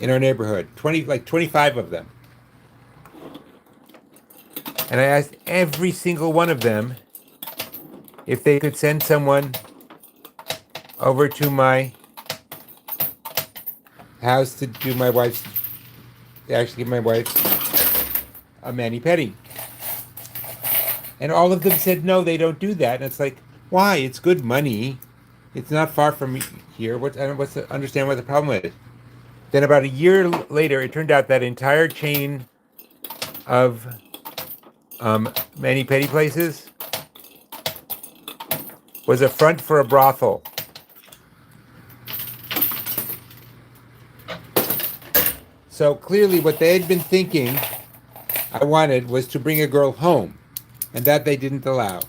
in our neighborhood, 25 of them. And I asked every single one of them if they could send someone over to my house to do actually give my wife a mani-pedi. And all of them said, no, they don't do that. And it's like, why? It's good money. It's not far from here. I don't understand what the problem is. Then about a year later, it turned out that entire chain of mani-pedi places was a front for a brothel. So clearly what they had been thinking I wanted was to bring a girl home, and that they didn't allow.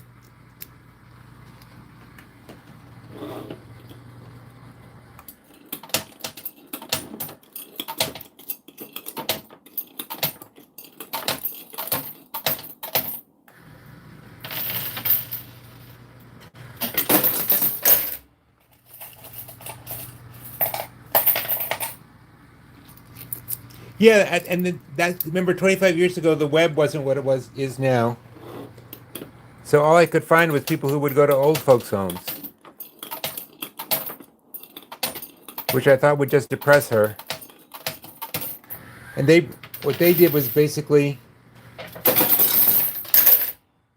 Yeah, that remember 25 years ago the web wasn't what it is now. So all I could find was people who would go to old folks' homes, which I thought would just depress her. And what they did was basically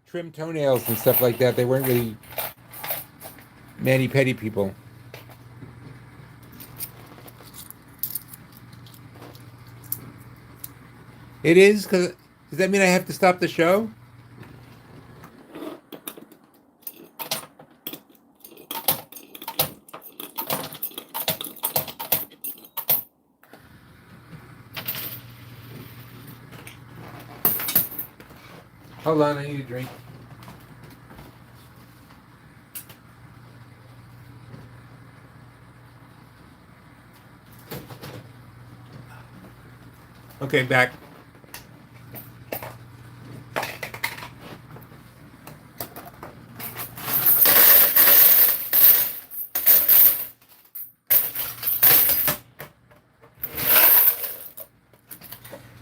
trim toenails and stuff like that. They weren't really mani-pedi people. It is, because does that mean I have to stop the show? Hold on, I need a drink. Okay, back.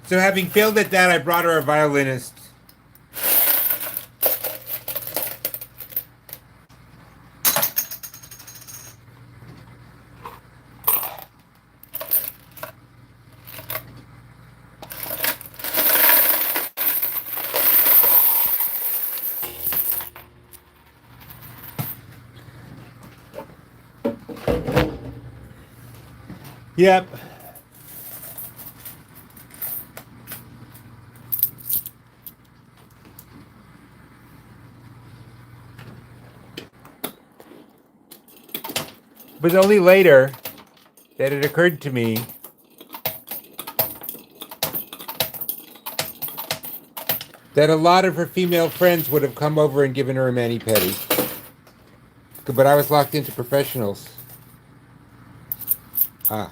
So having failed at that, I brought her a violinist. Yep. It was only later that it occurred to me that a lot of her female friends would have come over and given her a mani-pedi. But I was locked into professionals. Ah.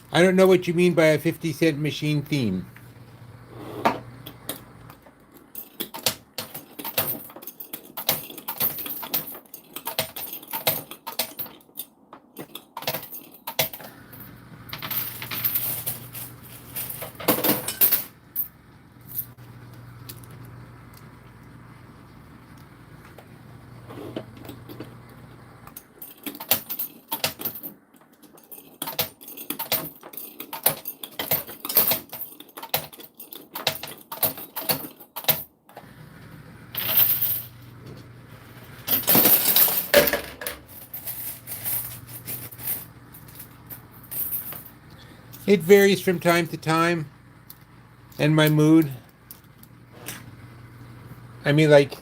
I don't know what you mean by a 50-cent machine theme. It varies from time to time and my mood. I mean, like,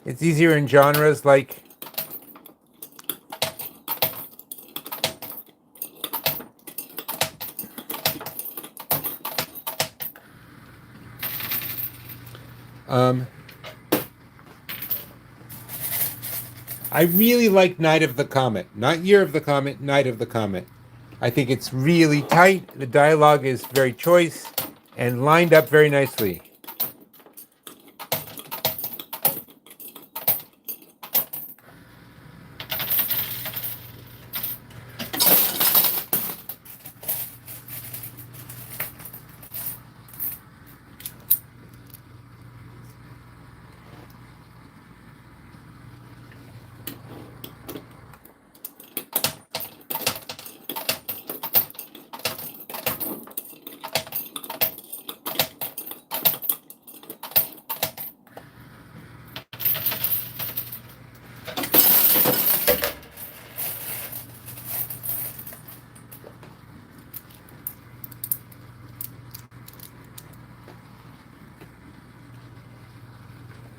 it's easier in genres like I really like Night of the Comet. Not Year of the Comet, Night of the Comet. I think it's really tight. The dialogue is very choice and lined up very nicely.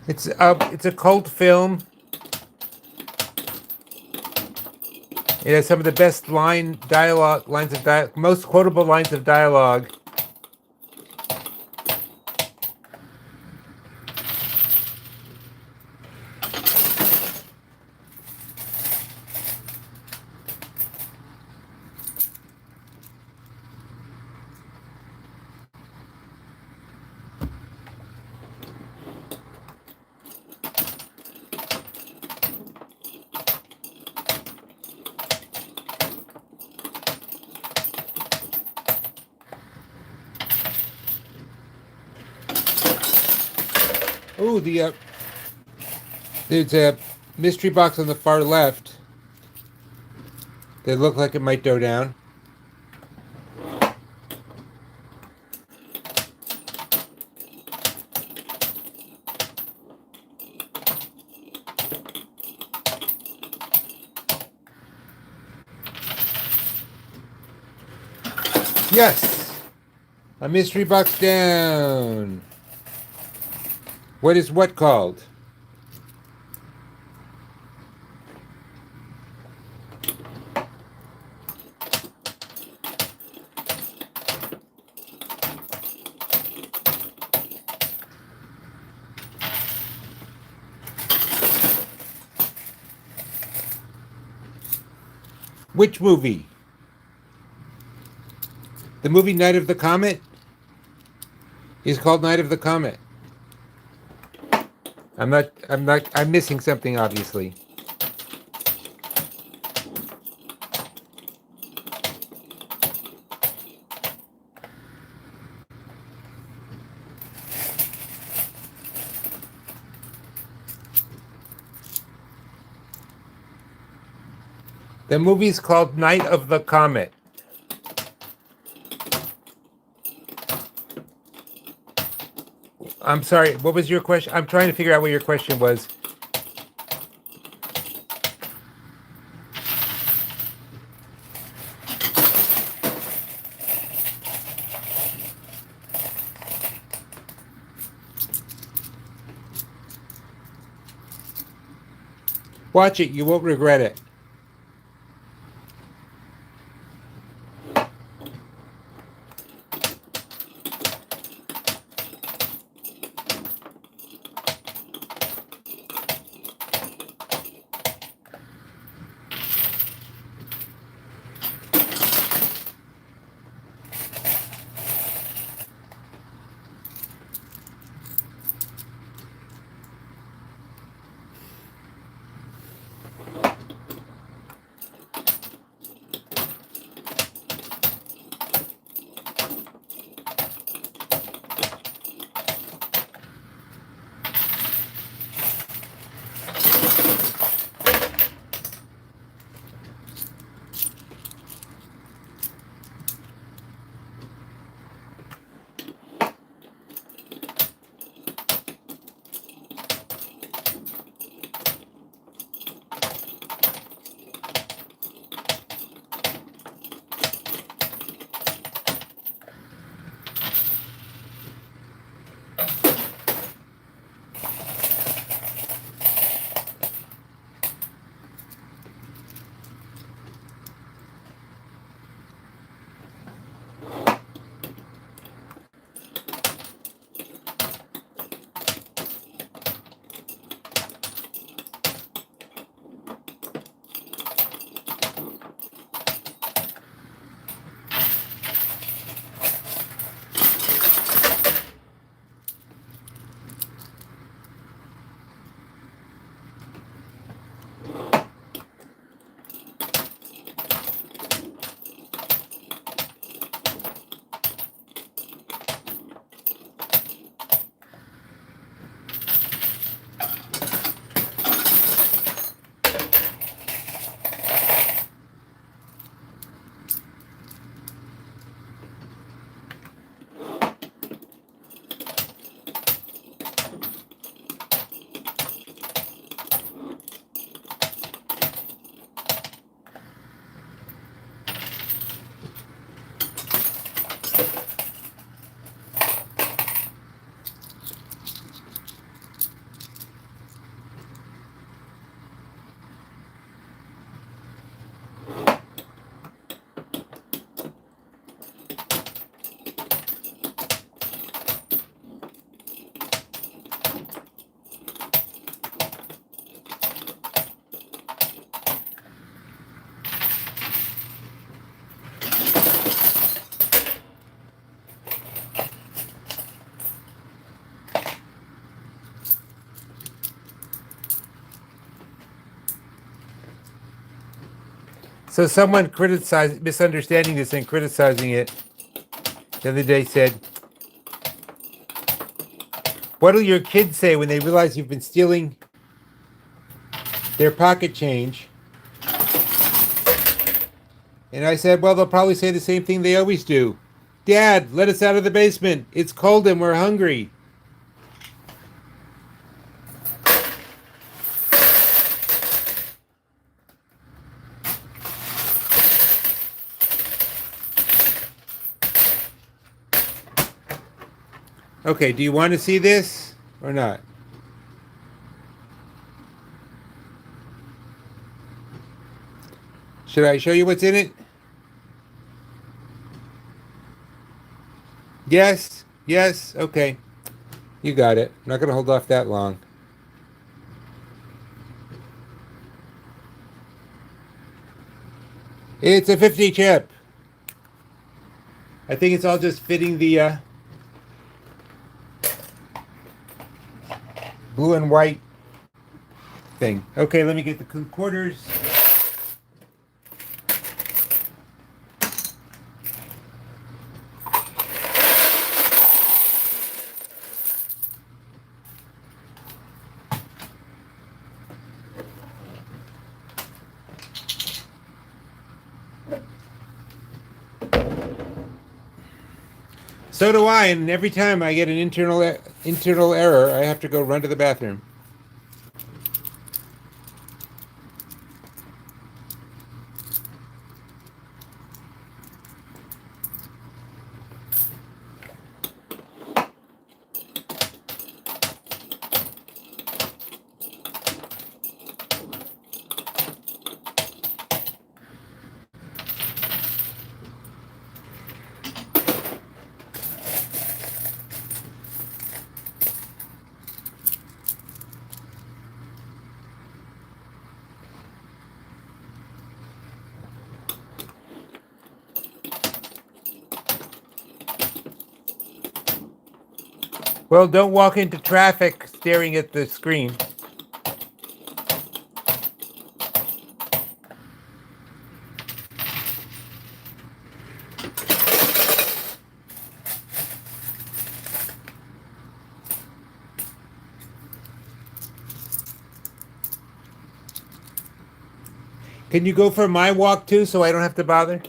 It's a cult film. It has some of the best most quotable lines of dialogue. Oh, there's a mystery box on the far left that looked like it might go down. Yes, a mystery box down. What is what called? Which movie? The movie Night of the Comet is called Night of the Comet. I'm missing something, obviously. The movie's called Night of the Comet. I'm sorry, what was your question? I'm trying to figure out what your question was. Watch it, you won't regret it. So someone misunderstanding this and criticizing it the other day said, "What'll your kids say when they realize you've been stealing their pocket change?" And I said, "Well, they'll probably say the same thing they always do. Dad, let us out of the basement. It's cold and we're hungry." Okay, do you want to see this or not? Should I show you what's in it? Yes, yes, okay. You got it. I'm not going to hold off that long. It's a 50 chip. I think it's all just fitting the blue and white thing. Okay, let me get the quarters. So do I, and every time I get an internal error, I have to go run to the bathroom. Well, don't walk into traffic staring at the screen. Can you go for my walk too so I don't have to bother?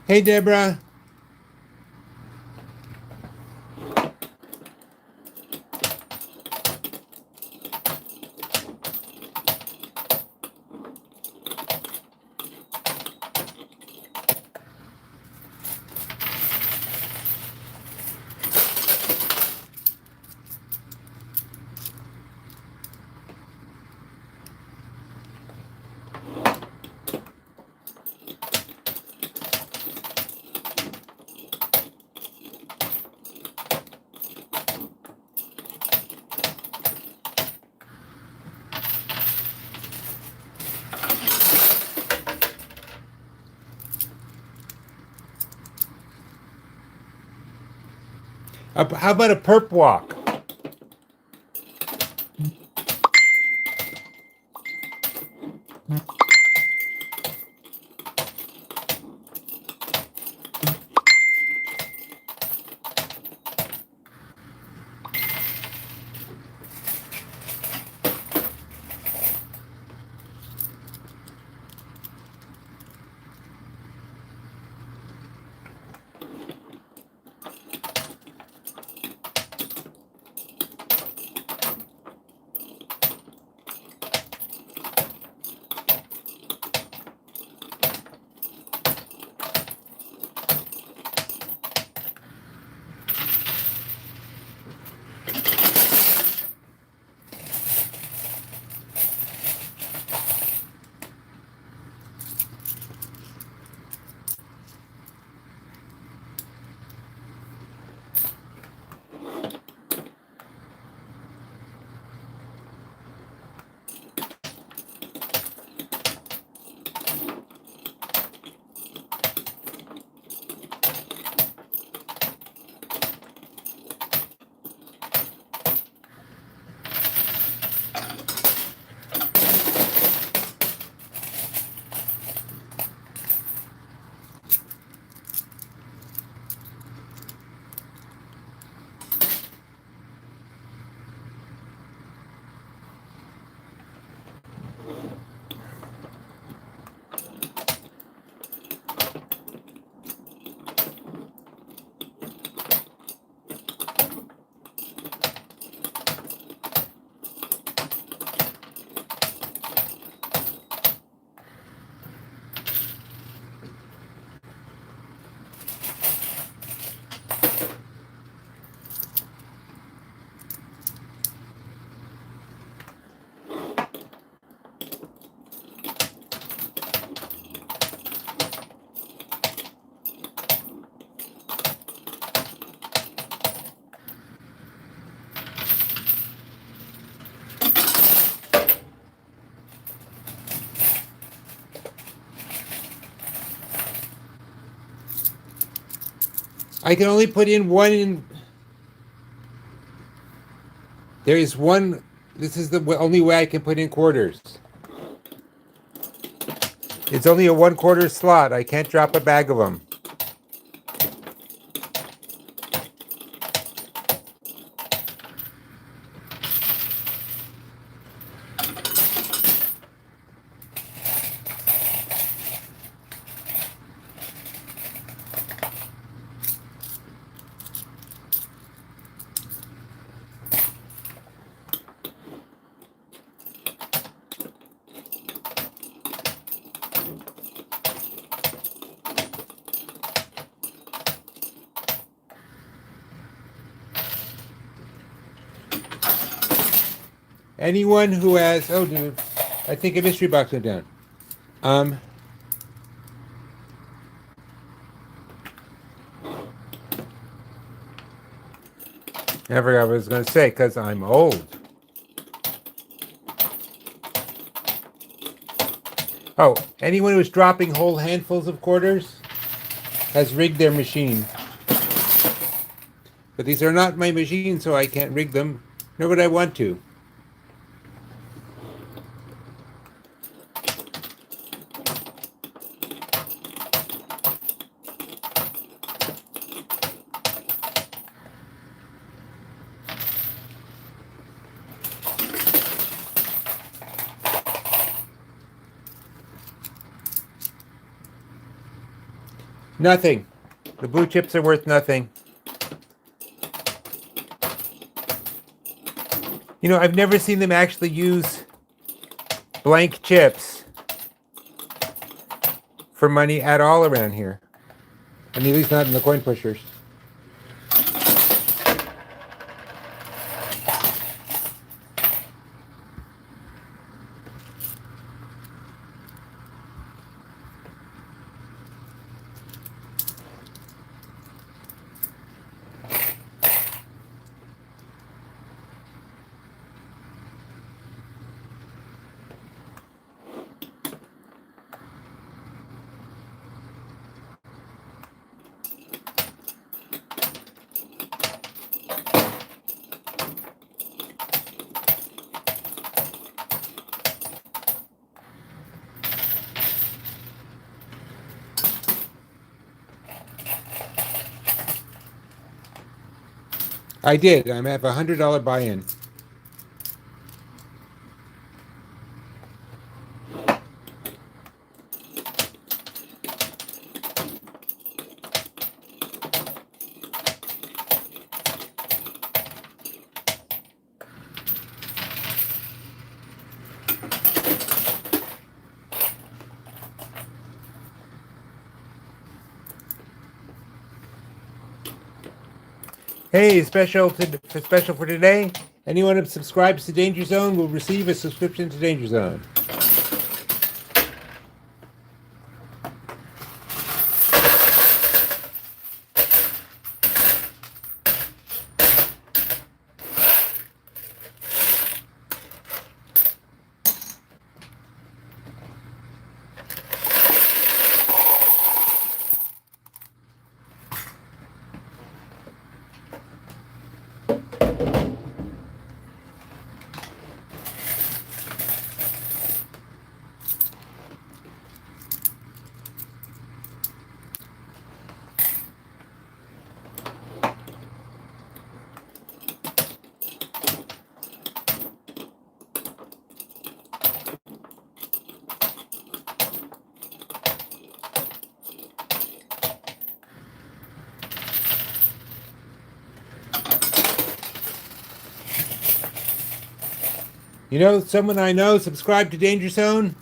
Hey, Deborah. How about a perp walk? I can only put in one in. There is one. This is the only way I can put in quarters. It's only a 1/4 slot. I can't drop a bag of them. Anyone who has, oh, dude, I think a mystery box went down. I forgot what I was going to say because I'm old. Oh, anyone who's dropping whole handfuls of quarters has rigged their machine. But these are not my machines, so I can't rig them, nor would I want to. Nothing. The blue chips are worth nothing. You know, I've never seen them actually use blank chips for money at all around here. I mean, at least not in the coin pushers. I did. I have a $100 buy-in. Hey, special for today. Anyone who subscribes to Danger Zone will receive a subscription to Danger Zone. You know, someone I know subscribed to Danger Zone,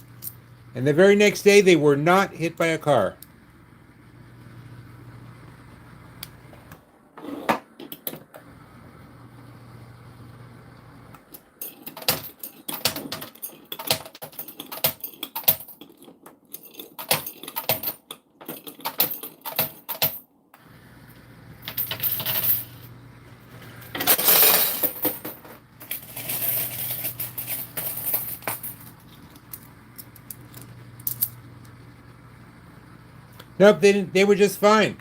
and the very next day they were not hit by a car. Nope, they didn't. They were just fine.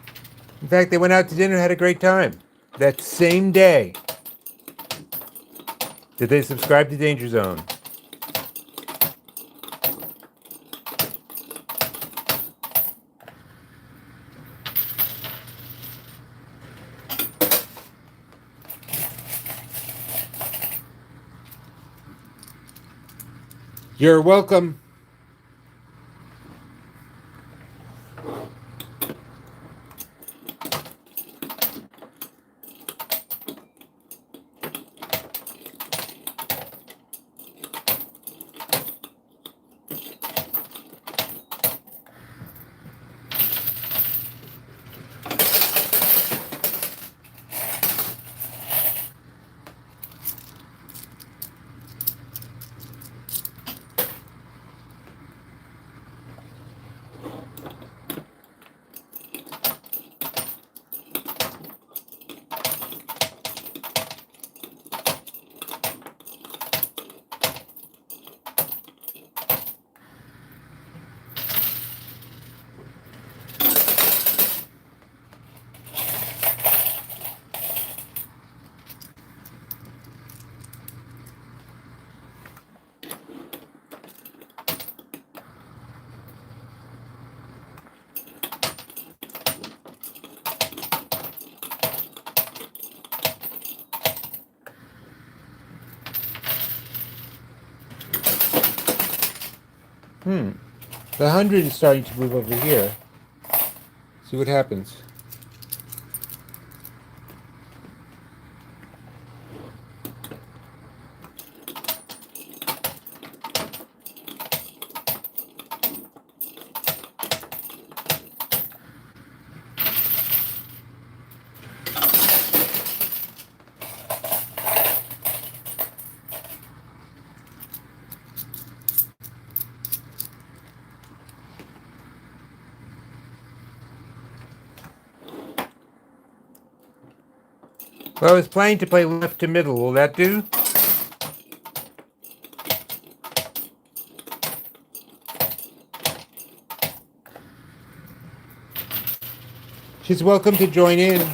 In fact, they went out to dinner and had a great time. That same day, did they subscribe to Danger Zone? You're welcome. The 100 is starting to move over here. See what happens. Well, I was planning to play left to middle. Will that do? She's welcome to join in.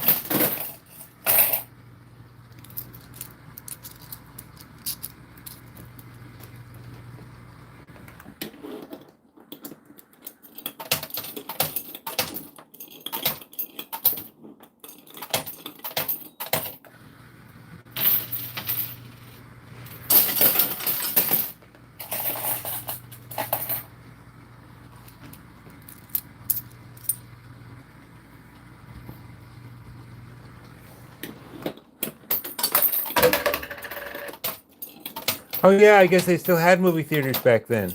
Oh yeah, I guess they still had movie theaters back then.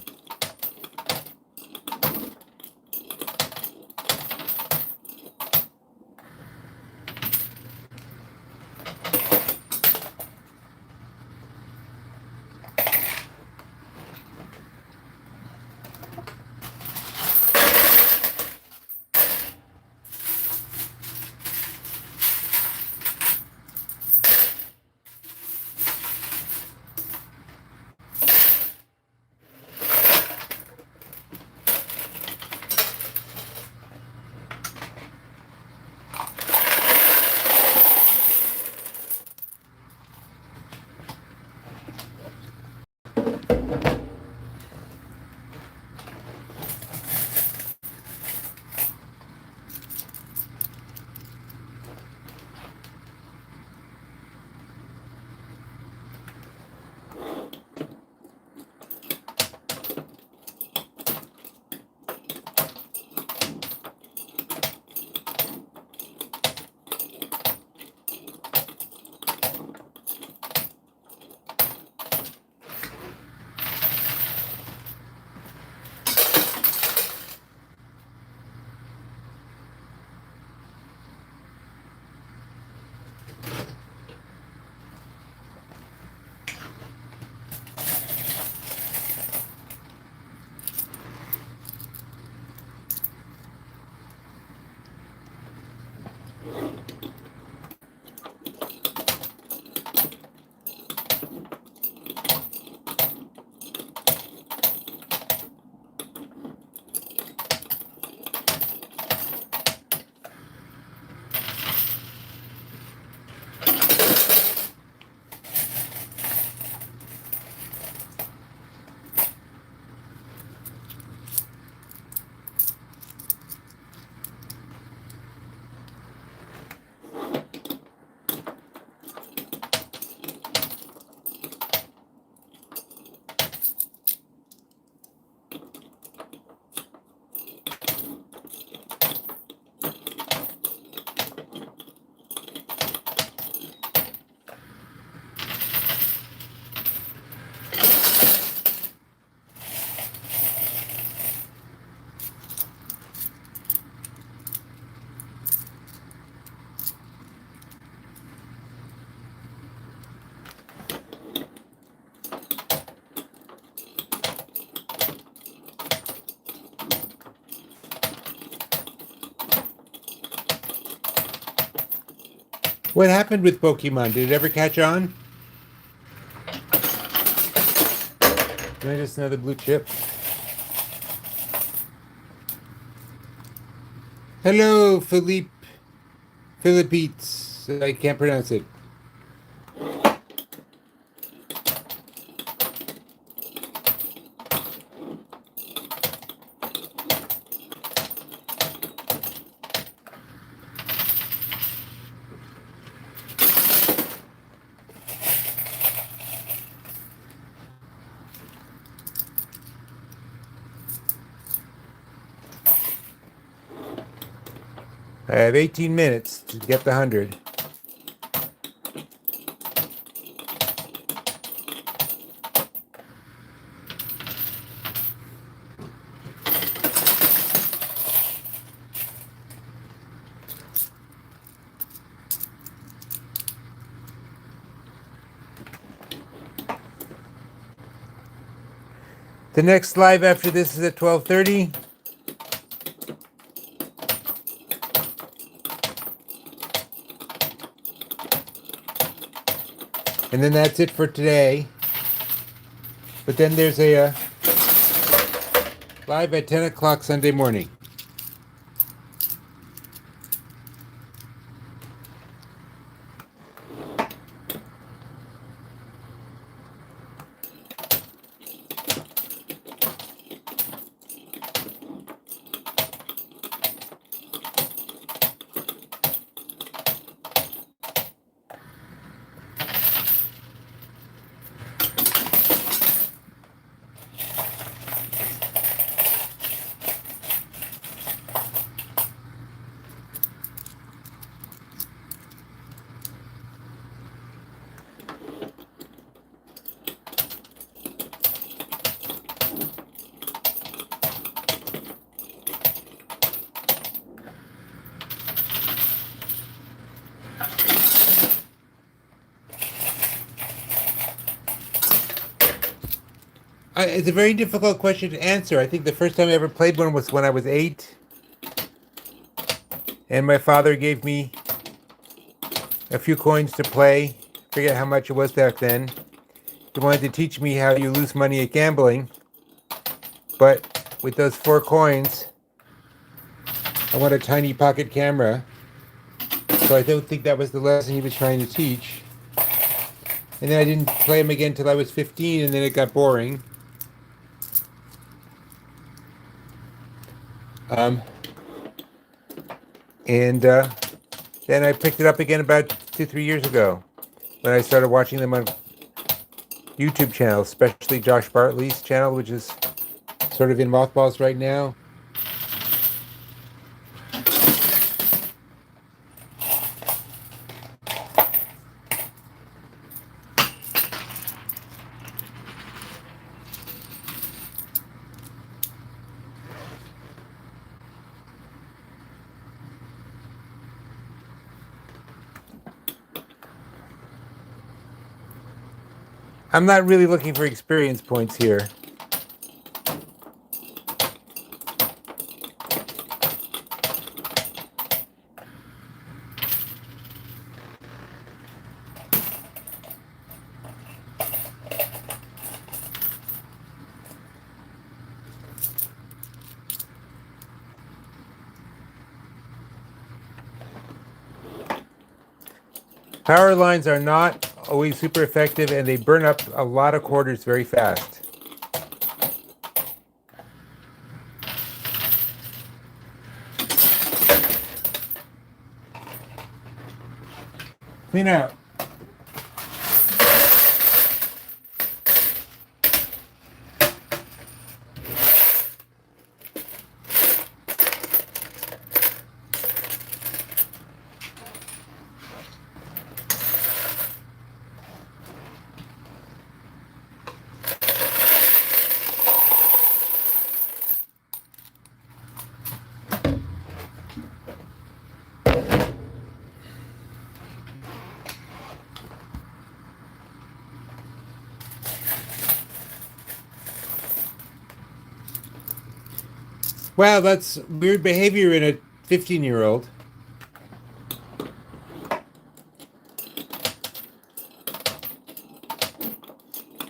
What happened with Pokemon? Did it ever catch on? Can I just another blue chip? Hello, Philippites. I can't pronounce it. I have 18 minutes to get the 100. The next live after this is at 12:30. And then that's it for today. But then there's a live at 10 o'clock Sunday morning. It's a very difficult question to answer. I think the first time I ever played one was when I was 8. And my father gave me a few coins to play. I forget how much it was back then. He wanted to teach me how you lose money at gambling. But with those 4 coins, I want a tiny pocket camera. So I don't think that was the lesson he was trying to teach. And then I didn't play him again until I was 15, and then it got boring. Then I picked it up again about 2-3 years ago when I started watching them on YouTube channels, especially Josh Bartley's channel, which is sort of in mothballs right now. I'm not really looking for experience points here. Power lines are not always super effective, and they burn up a lot of quarters very fast. Clean out. Wow, that's weird behavior in a 15-year-old.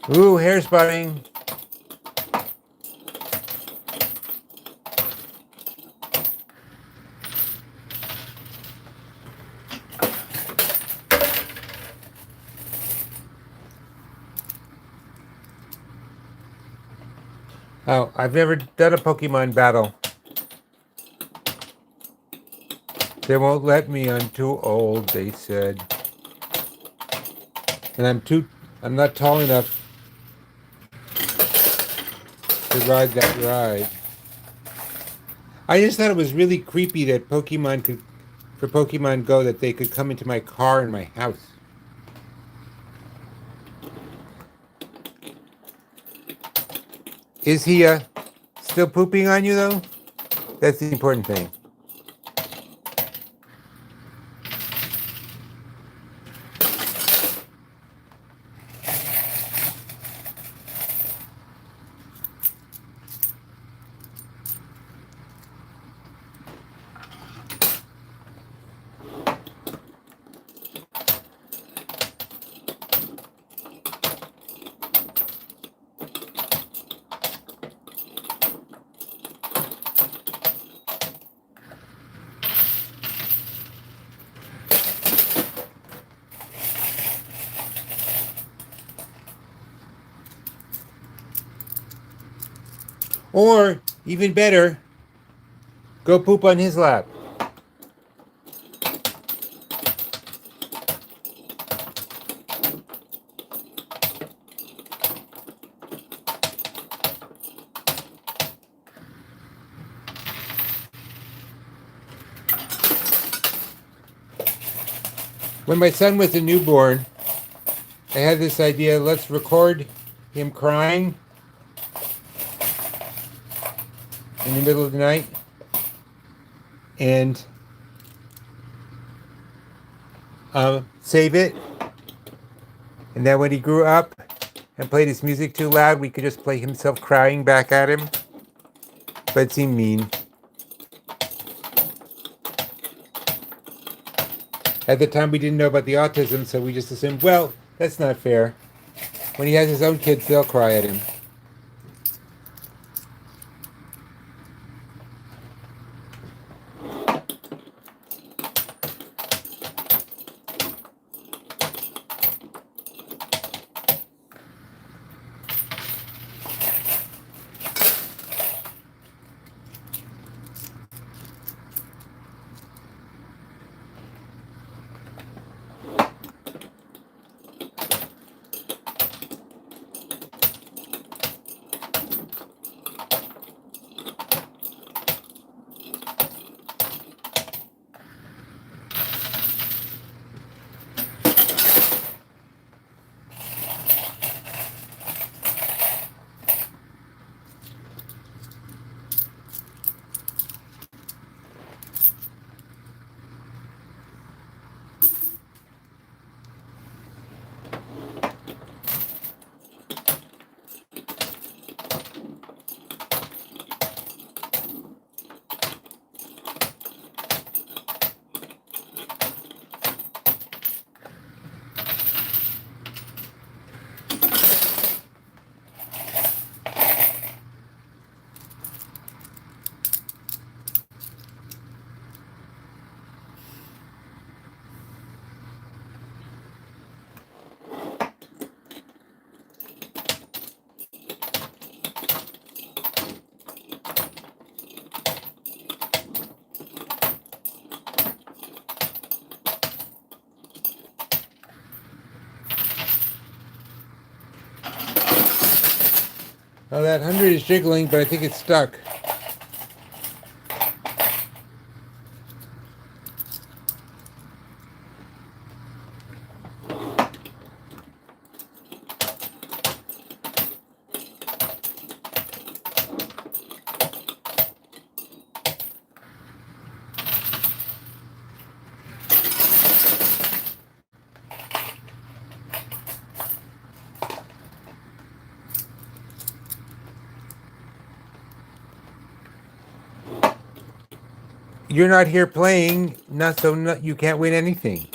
Ooh, hair spotting. Oh, I've never done a Pokemon battle. They won't let me. I'm too old, they said. And I'm not tall enough to ride that ride. I just thought it was really creepy that for Pokemon Go, that they could come into my car in my house. Is he still pooping on you though? That's the important thing. Or, even better, go poop on his lap. When my son was a newborn, I had this idea, let's record him crying in the middle of the night and save it. And then when he grew up and played his music too loud, we could just play himself crying back at him. But it seemed mean. At the time, we didn't know about the autism, so we just assumed, well, that's not fair. When he has his own kids, they'll cry at him. Well, that 100 is jiggling, but I think it's stuck. You're not here playing, you can't win anything.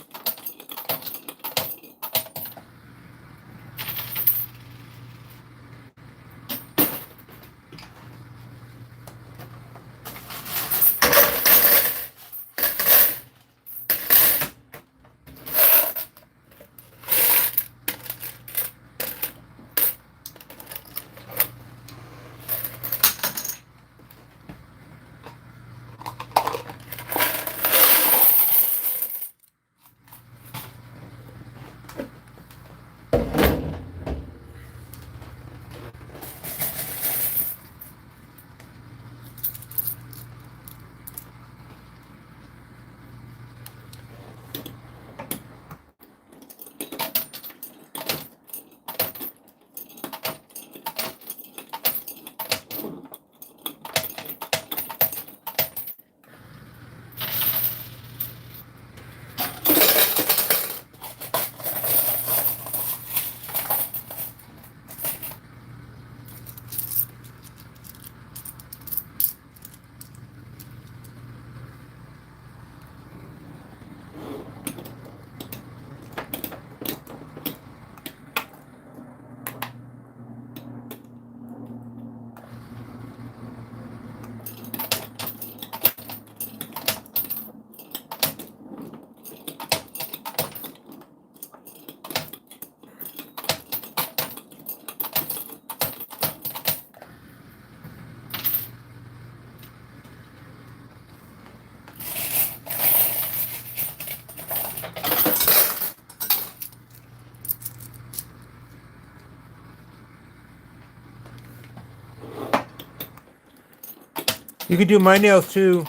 You could do my nails too.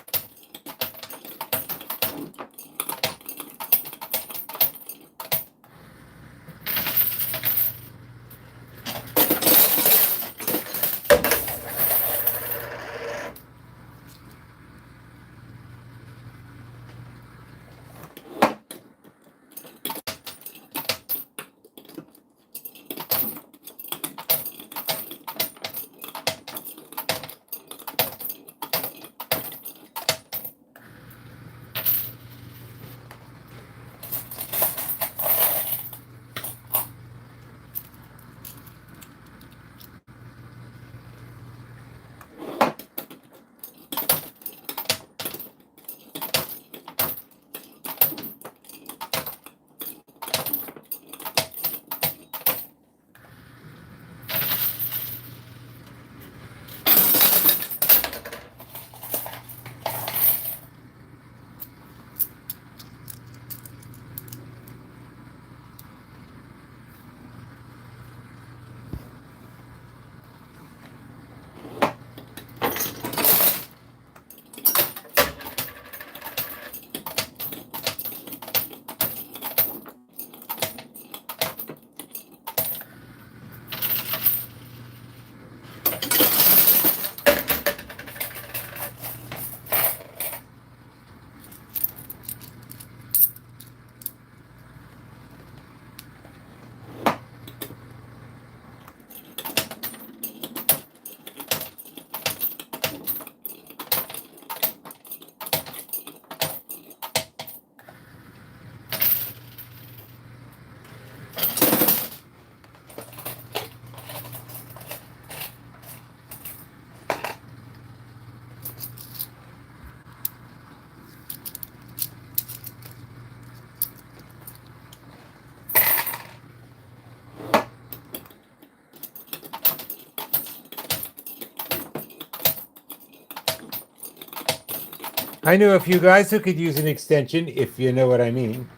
I know a few guys who could use an extension, if you know what I mean.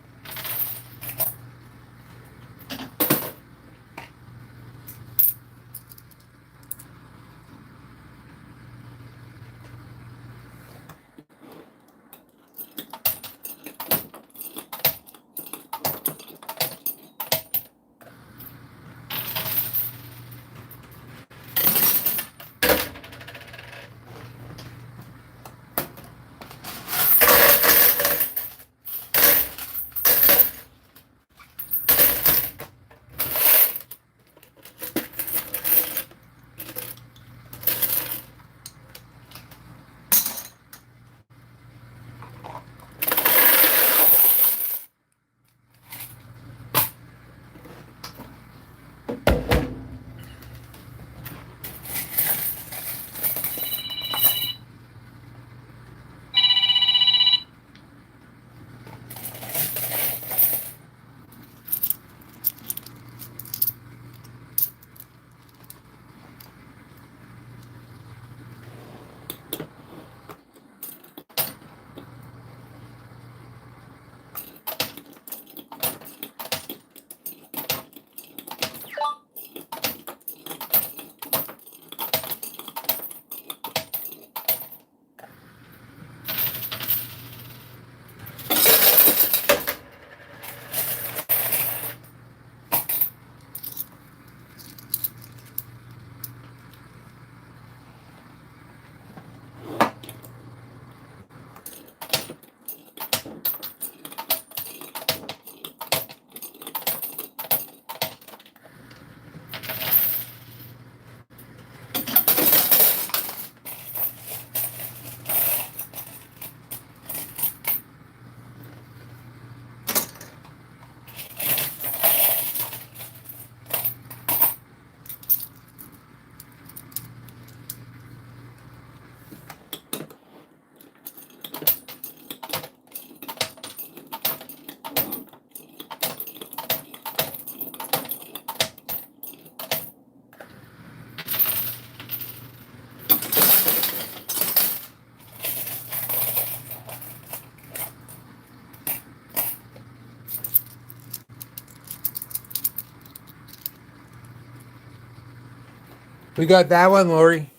We got that one, Lori.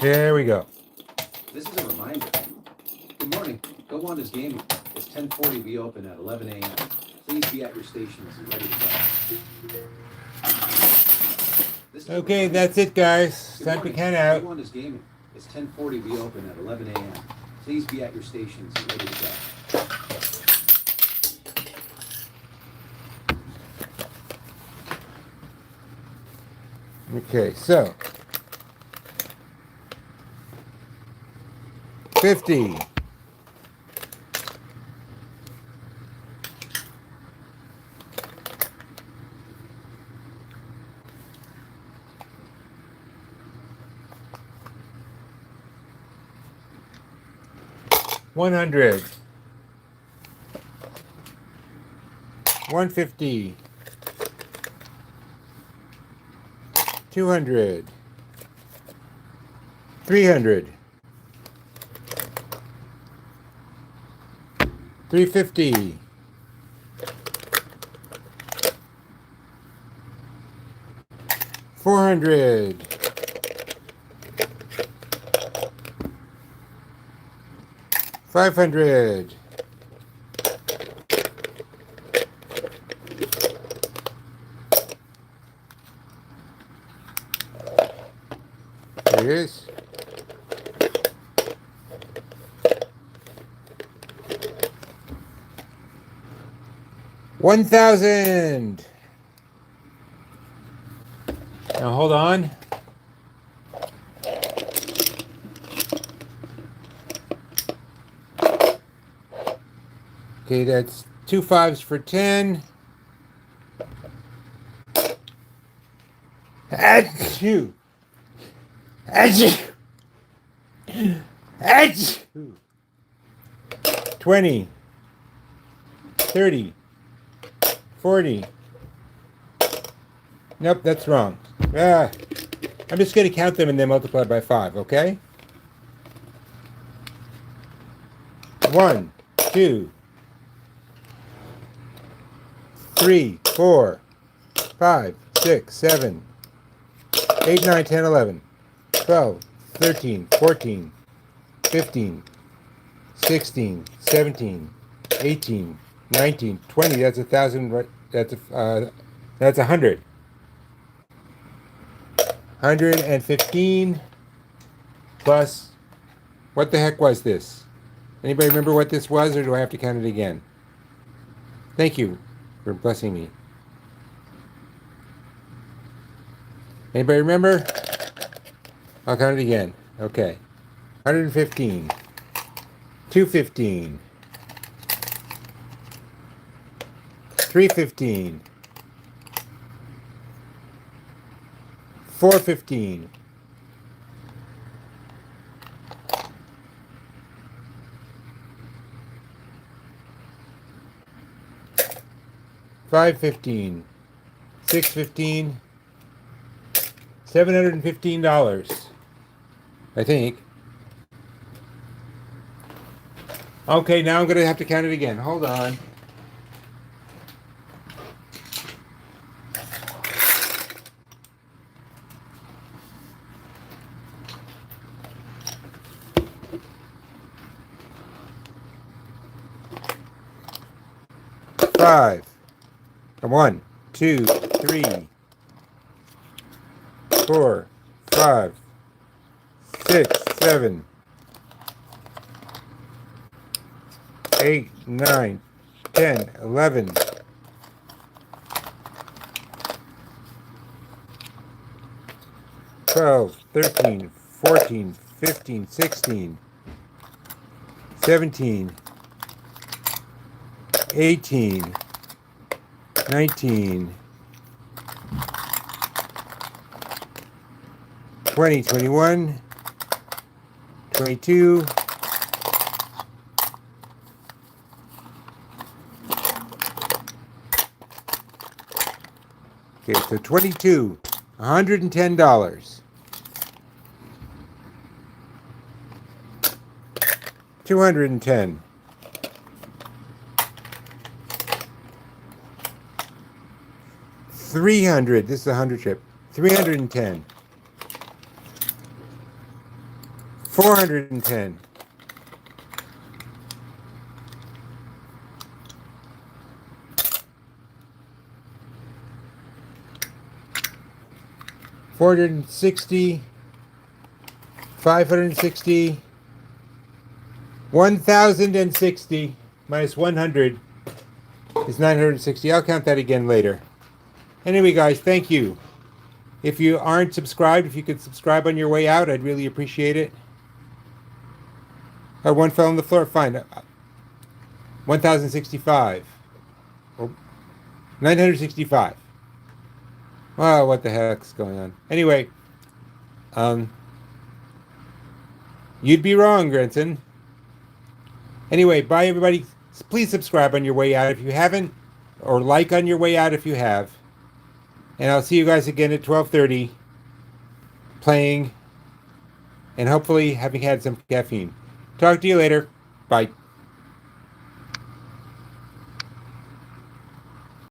There we go. This is a reminder. Good morning. Go Wanda's Gaming. It's 10:40. We open at 11 a.m. Please be at your stations and ready to go. Okay, that's it, guys. Good Time to morning. count Go out. Wanda's Gaming. It's 10:40. We open at 11 a.m. Please be at your stations and ready to go. Okay, so 50. 100. 150. 200. 300. 350. 400. 500. 'There it is. 1,000. Now hold on. Okay, that's 2 5s for 10. Achoo! Achoo! Achoo! 20, 30, 40. Nope, that's wrong. I'm just going to count them and then multiply by 5, okay? 1, 2, 3, 4, 5, 6, 7, 8, 9, 10, 11, 12, 13, 14, 15, 16, 17, 18, 19, 20. That's 1,000. That's 100. 115 plus. What the heck was this? Anybody remember what this was, or do I have to count it again? Thank you for blessing me. Anybody remember? I'll count it again. Okay. 115. 215. 315. 415. 515. 615. $715. I think. Okay, now I'm going to have to count it again. Hold on. Five. 1, 2, 3, 4, 5, 6, 7, 8, 9, 10, 11, 12, 13, 14, 15, 16, 17, 18, 19, 20, 21, 22, 22, $110. 210. 300. This is a 100 trip. 310. 410. $460, $560, $1,060 minus 100 is 960. I'll count that again later. Anyway, guys, thank you. If you aren't subscribed, if you could subscribe on your way out, I'd really appreciate it. Oh, one fell on the floor. Fine. 1,065. Oh, 965. Wow, what the heck's going on? Anyway, you'd be wrong, Grenson. Anyway, bye, everybody. Please subscribe on your way out if you haven't, or like on your way out if you have. And I'll see you guys again at 12:30, playing, and hopefully having had some caffeine. Talk to you later. Bye.